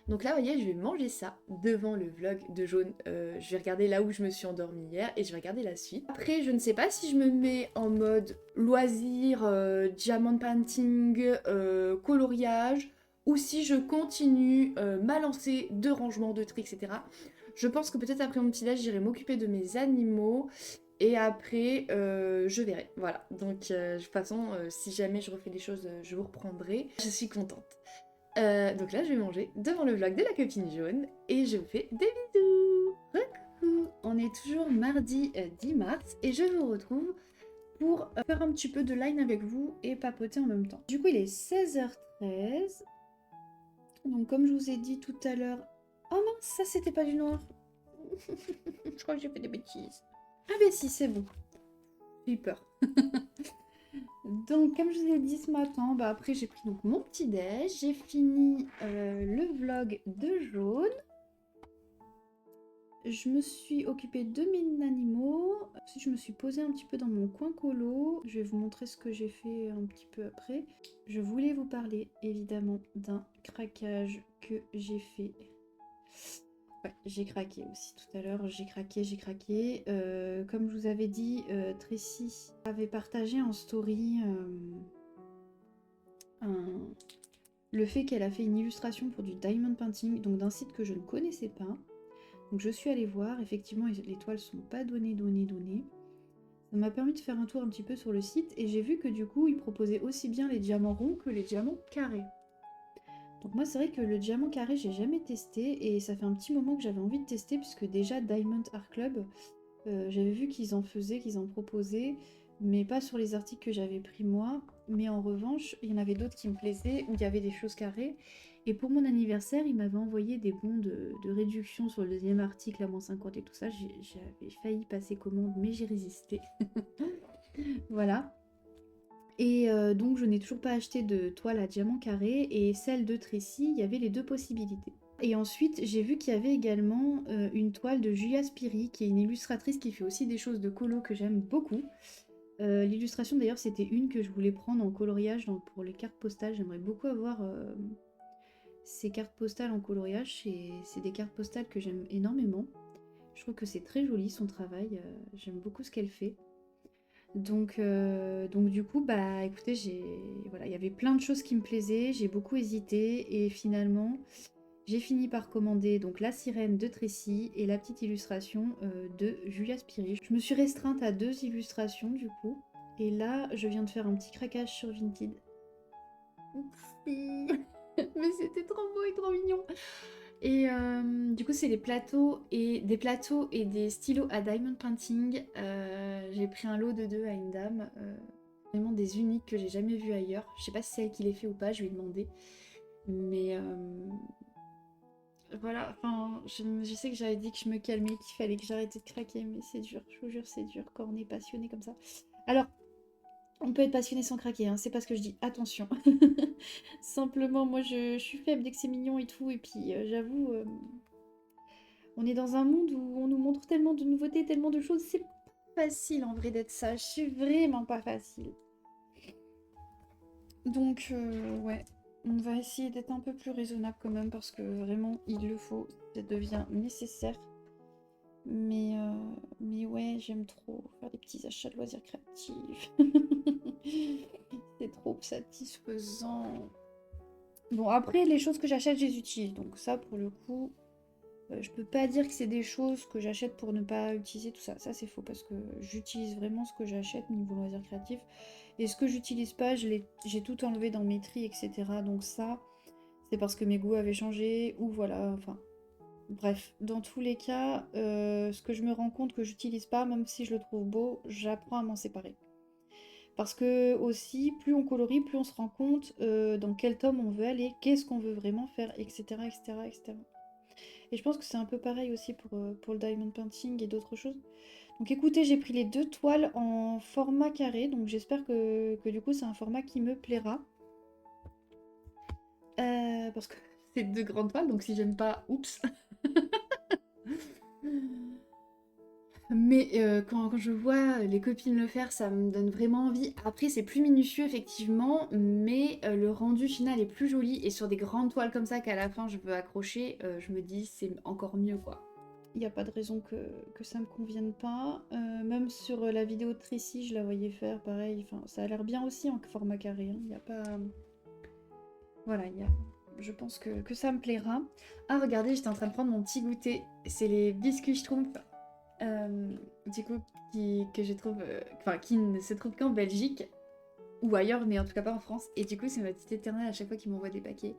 Donc là, vous voyez, je vais manger ça devant le vlog de Jaune. Je vais regarder là où je me suis endormie hier et je vais regarder la suite. Après, je ne sais pas si je me mets en mode loisir, diamond painting, coloriage, ou si je continue ma lancée de rangement, de tri, etc. Je pense que peut-être après mon petit déj, j'irai m'occuper de mes animaux. Et après, je verrai. Voilà. Donc, de toute façon, si jamais je refais des choses, je vous reprendrai. Je suis contente. Donc là, je vais manger devant le vlog de la copine jaune. Et je vous fais des bisous. Coucou. On est toujours mardi 10 mars. Et je vous retrouve pour faire un petit peu de line avec vous et papoter en même temps. Du coup, il est 16h13. Donc, comme je vous ai dit tout à l'heure... Oh mince, ça, c'était pas du noir. Je crois que j'ai fait des bêtises. Ah ben si, c'est bon. J'ai eu peur. Donc, comme je vous ai dit ce matin, bah après j'ai pris donc mon petit déj, j'ai fini le vlog de Jaune. Je me suis occupée de mes animaux. Ensuite, je me suis posée un petit peu dans mon coin colo. Je vais vous montrer ce que j'ai fait un petit peu après. Je voulais vous parler évidemment d'un craquage que j'ai fait. Ouais, j'ai craqué aussi tout à l'heure, j'ai craqué. Comme je vous avais dit, Tracy avait partagé en story le fait qu'elle a fait une illustration pour du diamond painting, donc d'un site que je ne connaissais pas. Donc je suis allée voir, effectivement les toiles sont pas données. Ça m'a permis de faire un tour un petit peu sur le site et j'ai vu que du coup ils proposaient aussi bien les diamants ronds que les diamants carrés. Donc moi c'est vrai que le diamant carré j'ai jamais testé et ça fait un petit moment que j'avais envie de tester puisque déjà Diamond Art Club j'avais vu qu'ils en faisaient, qu'ils en proposaient, mais pas sur les articles que j'avais pris moi, mais en revanche il y en avait d'autres qui me plaisaient où il y avait des choses carrées et pour mon anniversaire ils m'avaient envoyé des bons de réduction sur le deuxième article à moins 50 et tout ça, j'avais failli passer commande mais j'ai résisté. Voilà. Et donc je n'ai toujours pas acheté de toile à diamant carré et celle de Tracy, il y avait les deux possibilités. Et ensuite, j'ai vu qu'il y avait également une toile de Julia Spiri, qui est une illustratrice qui fait aussi des choses de colo que j'aime beaucoup. L'illustration d'ailleurs, c'était une que je voulais prendre en coloriage pour les cartes postales. J'aimerais beaucoup avoir ces cartes postales en coloriage. C'est des cartes postales que j'aime énormément. Je trouve que c'est très joli son travail. J'aime beaucoup ce qu'elle fait. Donc du coup, bah écoutez, voilà, il y avait plein de choses qui me plaisaient. J'ai beaucoup hésité et finalement, j'ai fini par commander donc la sirène de Tracy et la petite illustration de Julia Spiri. Je me suis restreinte à 2 illustrations du coup. Et là, je viens de faire un petit craquage sur Vinted. Oupsie. Mais c'était trop beau et trop mignon. Et du coup, c'est des plateaux et des stylos à diamond painting. J'ai pris un lot de 2 à une dame. Vraiment des uniques que j'ai jamais vus ailleurs. Je sais pas si c'est elle qui les fait ou pas, je lui ai demandé. Mais voilà, enfin, je sais que j'avais dit que je me calmais, qu'il fallait que j'arrêtais de craquer, mais c'est dur, je vous jure, c'est dur quand on est passionné comme ça. Alors, on peut être passionné sans craquer, hein, c'est pas ce que je dis, attention. Simplement, moi je suis faible dès que c'est mignon et tout, et puis j'avoue, on est dans un monde où on nous montre tellement de nouveautés, tellement de choses, c'est pas facile en vrai d'être sage, c'est vraiment pas facile. Donc, ouais, on va essayer d'être un peu plus raisonnable quand même, parce que vraiment, il le faut, ça devient nécessaire. Mais ouais, j'aime trop faire des petits achats de loisirs créatifs. C'est trop satisfaisant. Bon, après, les choses que j'achète, je les utilise. Donc ça, pour le coup, je peux pas dire que c'est des choses que j'achète pour ne pas utiliser tout ça. Ça, c'est faux, parce que j'utilise vraiment ce que j'achète niveau loisirs créatifs. Et ce que j'utilise pas, j'ai tout enlevé dans mes tris, etc. Donc ça, c'est parce que mes goûts avaient changé, ou voilà, enfin... Bref, dans tous les cas, ce que je me rends compte que j'utilise pas, même si je le trouve beau, j'apprends à m'en séparer. Parce que aussi, plus on colorie, plus on se rend compte dans quel tome on veut aller, qu'est-ce qu'on veut vraiment faire, etc., etc., etc. Et je pense que c'est un peu pareil aussi pour le diamond painting et d'autres choses. Donc écoutez, j'ai pris les 2 toiles en format carré, donc j'espère que du coup c'est un format qui me plaira. Parce que c'est 2 grandes toiles, donc si j'aime pas, oups. Mais quand je vois les copines le faire, ça me donne vraiment envie. Après, c'est plus minutieux, effectivement, mais le rendu final est plus joli. Et sur des grandes toiles comme ça qu'à la fin, je veux accrocher, je me dis, c'est encore mieux, quoi. Il n'y a pas de raison que ça me convienne pas. Même sur la vidéo de Tracy, je la voyais faire, pareil. Enfin, ça a l'air bien aussi en format carré. Il n'y a pas... Voilà, je pense que ça me plaira. Ah, regardez, j'étais en train de prendre mon petit goûter. C'est les biscuits Schtroumpf. Du coup, que je trouve, enfin, qui ne se trouve qu'en Belgique ou ailleurs, mais en tout cas pas en France. Et du coup, c'est ma petite éternelle à chaque fois qu'il m'envoie des paquets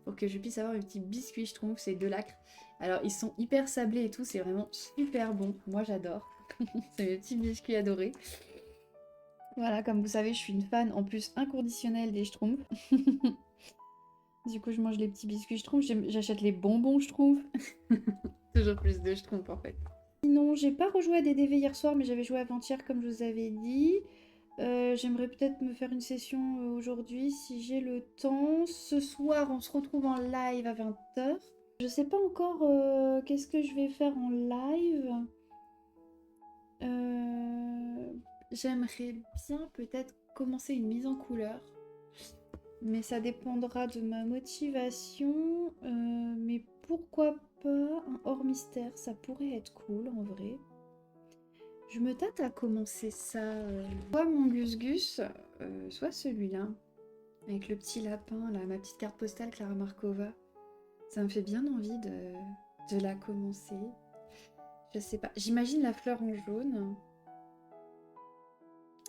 pour que je puisse avoir mes petits biscuits, je trouve, c'est de l'acre. Alors, ils sont hyper sablés et tout, c'est vraiment super bon. Moi, j'adore. C'est mes petits biscuits adorés. Voilà, comme vous savez, je suis une fan en plus inconditionnelle des Schtroumpfs. Du coup, je mange les petits biscuits Schtroumpfs, j'achète les bonbons Schtroumpfs. Toujours plus de Schtroumpfs en fait. Sinon, j'ai pas rejoué à DDV hier soir, mais j'avais joué avant-hier comme je vous avais dit. J'aimerais peut-être me faire une session aujourd'hui si j'ai le temps. Ce soir, on se retrouve en live à 20h. Je sais pas encore qu'est-ce que je vais faire en live. J'aimerais bien peut-être commencer une mise en couleur. Mais ça dépendra de ma motivation. Mais pourquoi pas un hors mystère, ça pourrait être cool en vrai. Je me tâte à commencer ça. Soit mon Gus Gus, soit celui-là. Avec le petit lapin, là, ma petite carte postale Clara Markova. Ça me fait bien envie de la commencer. Je sais pas. J'imagine la fleur en jaune.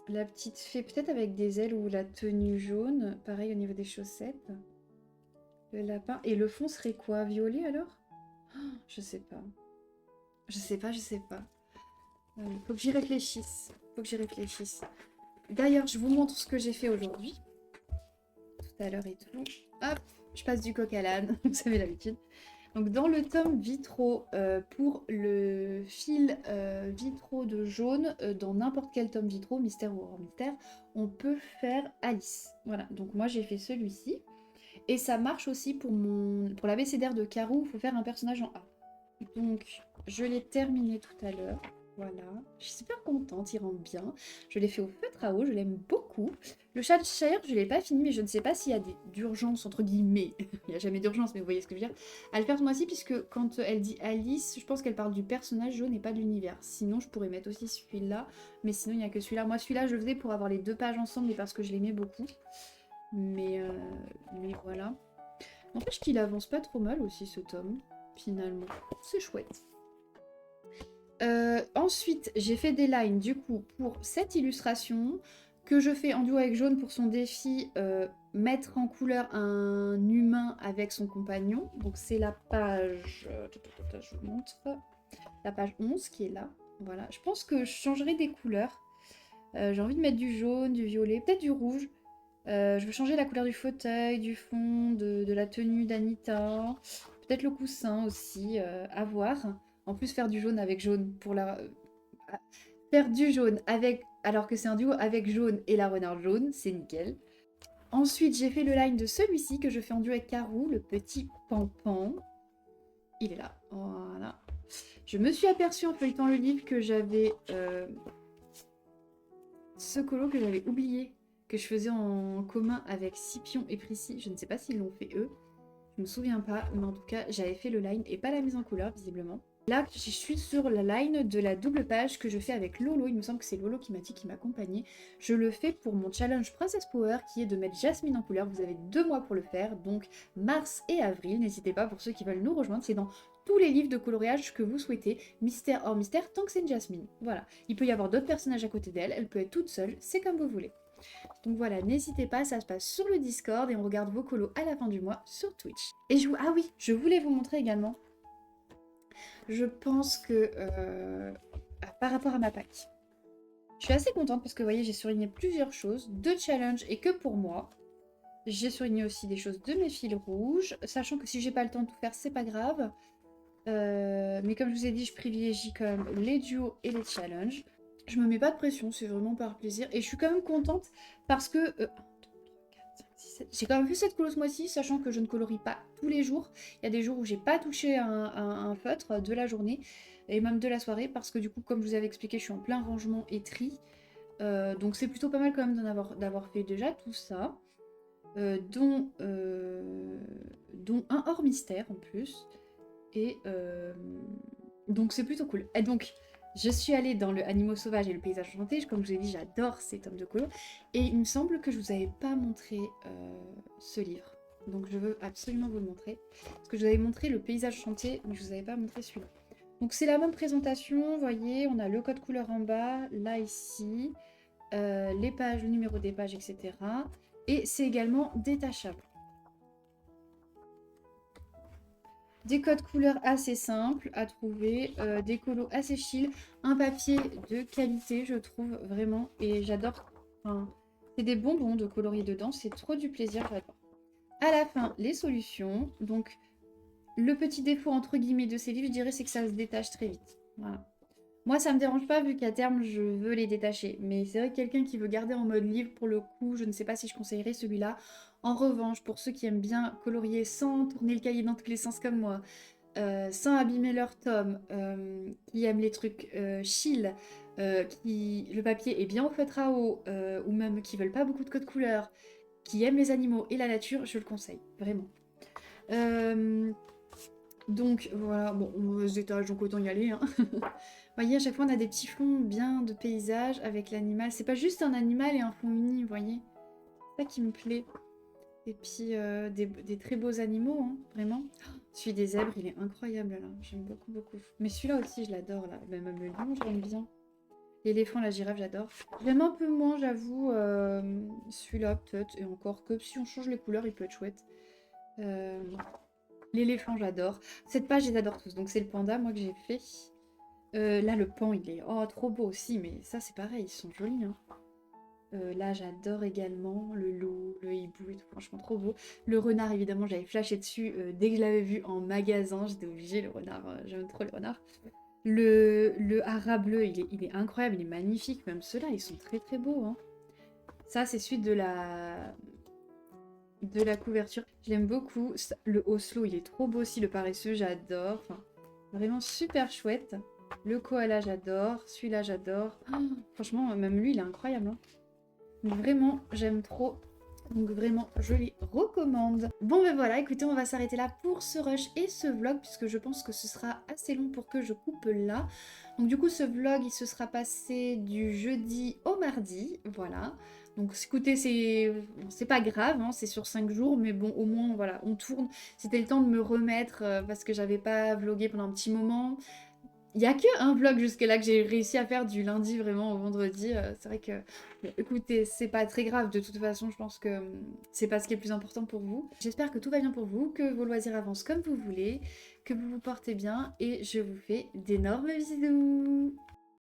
La petite fée, peut-être avec des ailes ou la tenue jaune. Pareil au niveau des chaussettes. Le lapin. Et le fond serait quoi? Violet alors? Oh, je sais pas. Je sais pas, je sais pas. Faut que j'y réfléchisse. Faut que j'y réfléchisse. D'ailleurs, je vous montre ce que j'ai fait aujourd'hui. Tout à l'heure et tout. Hop, je passe du coq à l'âne, vous savez l'habitude. Donc dans le tome vitro, pour le fil vitro de jaune, dans n'importe quel tome vitro, mystère ou hors mystère, on peut faire Alice. Voilà, donc moi j'ai fait celui-ci. Et ça marche aussi pour l'abécédaire de Karou, il faut faire un personnage en A. Donc, je l'ai terminé tout à l'heure. Voilà. Je suis super contente, il rentre bien. Je l'ai fait au feutre à eau, je l'aime beaucoup. Le Shire, je ne l'ai pas fini, mais je ne sais pas s'il y a d'urgence, entre guillemets. Il n'y a jamais d'urgence, mais vous voyez ce que je veux dire. À le faire ce mois-ci, puisque quand elle dit Alice, je pense qu'elle parle du personnage jaune et pas de l'univers. Sinon, je pourrais mettre aussi celui-là, mais sinon, il n'y a que celui-là. Moi, celui-là, je le faisais pour avoir les 2 pages ensemble, et parce que je l'aimais beaucoup. Mais voilà. N'empêche qu'il avance pas trop mal aussi, ce tome, finalement. C'est chouette. Ensuite, j'ai fait des lines du coup pour cette illustration que je fais en duo avec Jaune pour son défi mettre en couleur un humain avec son compagnon. Donc c'est la page... je vous montre. La page 11 qui est là. Voilà. Je pense que je changerai des couleurs. J'ai envie de mettre du jaune, du violet, peut-être du rouge. Je veux changer la couleur du fauteuil, du fond, de la tenue d'Anita. Peut-être le coussin aussi, à voir. En plus, faire du jaune avec jaune pour la... faire du jaune avec... alors que c'est un duo avec jaune et la renarde jaune, c'est nickel. Ensuite, j'ai fait le line de celui-ci que je fais en duo avec Karou, le petit Pampan. Il est là, voilà. Je me suis aperçue en feuilletant le livre que j'avais... ce colo que j'avais oublié, que je faisais en commun avec Scipion et Prissy. Je ne sais pas s'ils l'ont fait eux. Je me souviens pas, mais en tout cas, j'avais fait le line et pas la mise en couleur, visiblement. Là, je suis sur la line de la double page que je fais avec Lolo. Il me semble que c'est Lolo qui m'a dit qu'il m'accompagnait. Je le fais pour mon challenge Princess Power qui est de mettre Jasmine en couleur. Vous avez 2 mois pour le faire, donc mars et avril. N'hésitez pas pour ceux qui veulent nous rejoindre. C'est dans tous les livres de coloriage que vous souhaitez, mystère hors mystère, tant que c'est une Jasmine. Voilà. Il peut y avoir d'autres personnages à côté d'elle, elle peut être toute seule, c'est comme vous voulez. Donc voilà, n'hésitez pas, ça se passe sur le Discord et on regarde vos colos à la fin du mois sur Twitch. Et ah oui, je voulais vous montrer également. Je pense que par rapport à ma pack, je suis assez contente parce que vous voyez, j'ai surligné plusieurs choses, 2 challenges et que pour moi. J'ai surligné aussi des choses de mes fils rouges, sachant que si j'ai pas le temps de tout faire, c'est pas grave. Mais comme je vous ai dit, je privilégie quand même les duos et les challenges. Je me mets pas de pression, c'est vraiment par plaisir. Et je suis quand même contente parce que... 1, 2, 3, 4, 5, 6, 7... J'ai quand même fait cette colo ce mois-ci, sachant que je ne colorie pas tous les jours. Il y a des jours où j'ai pas touché un feutre de la journée, et même de la soirée, parce que du coup, comme je vous avais expliqué, je suis en plein rangement et tri. Donc c'est plutôt pas mal quand même d'avoir fait déjà tout ça. Dont un hors mystère en plus. Et donc c'est plutôt cool. Et donc je suis allée dans le Animaux sauvages et le paysage enchanté. Comme je vous ai dit, j'adore ces tomes de colo. Et il me semble que je vous avais pas montré ce livre. Donc je veux absolument vous le montrer. Parce que je vous avais montré le paysage enchanté, mais je vous avais pas montré celui-là. Donc c'est la même présentation, vous voyez, on a le code couleur en bas, là ici, les pages, le numéro des pages, etc. Et c'est également détachable. Des codes couleurs assez simples à trouver, des colos assez chill, un papier de qualité je trouve vraiment, et j'adore, enfin, c'est des bonbons de colorier dedans, c'est trop du plaisir, j'adore. À la fin, les solutions, donc le petit défaut entre guillemets de ces livres, je dirais, c'est que ça se détache très vite, voilà. Moi, ça me dérange pas vu qu'à terme, je veux les détacher. Mais c'est vrai que quelqu'un qui veut garder en mode livre, pour le coup, je ne sais pas si je conseillerais celui-là. En revanche, pour ceux qui aiment bien colorier sans tourner le cahier dans tous les sens comme moi, sans abîmer leur tome, qui aiment les trucs chill, le papier est bien au feutre à eau, ou même qui veulent pas beaucoup de codes couleurs, qui aiment les animaux et la nature, je le conseille, vraiment. Donc voilà, bon, on va se détache, donc autant y aller, hein. Vous voyez, à chaque fois, on a des petits fonds bien de paysage avec l'animal. C'est pas juste un animal et un fond uni, vous voyez. C'est ça qui me plaît. Et puis, des très beaux animaux, hein, vraiment. Celui des zèbres, il est incroyable, là. J'aime beaucoup, beaucoup. Mais celui-là aussi, je l'adore, là. Même le lion, j'aime bien. L'éléphant, la girafe, j'adore. J'aime un peu moins, j'avoue, celui-là, peut-être. Et encore que si on change les couleurs, il peut être chouette. L'éléphant, j'adore. Cette page, je les adore tous. Donc, c'est le panda, moi, que j'ai fait. Là, le pan, il est trop beau aussi, mais ça, c'est pareil, ils sont jolis. Hein. Là, j'adore également le loup, le hibou et tout, franchement, trop beau. Le renard, évidemment, j'avais flashé dessus dès que je l'avais vu en magasin, j'étais obligée, le renard, j'aime trop le renard. Le hara bleu, il est incroyable, il est magnifique, même ceux-là, ils sont très très beaux. Hein. Ça, c'est celui de la... de la couverture. Je l'aime beaucoup. Le Oslo, il est trop beau aussi. Le paresseux, j'adore. Enfin, vraiment super chouette. Le koala, j'adore. Celui-là, j'adore. Oh, franchement, même lui, il est incroyable, hein. Donc vraiment, j'aime trop. Donc vraiment, je les recommande. Bon ben voilà, écoutez, on va s'arrêter là pour ce rush et ce vlog, puisque je pense que ce sera assez long pour que je coupe là. Donc du coup, ce vlog, il se sera passé du jeudi au mardi, voilà. Donc écoutez, c'est pas grave, hein, c'est sur 5 jours, mais bon, au moins, voilà, on tourne. C'était le temps de me remettre, parce que j'avais pas vlogué pendant un petit moment. Il y a que un vlog jusque-là que j'ai réussi à faire du lundi vraiment au vendredi. C'est vrai que, bon, écoutez, c'est pas très grave. De toute façon, je pense que c'est pas ce qui est le plus important pour vous. J'espère que tout va bien pour vous, que vos loisirs avancent comme vous voulez, que vous vous portez bien et je vous fais d'énormes bisous.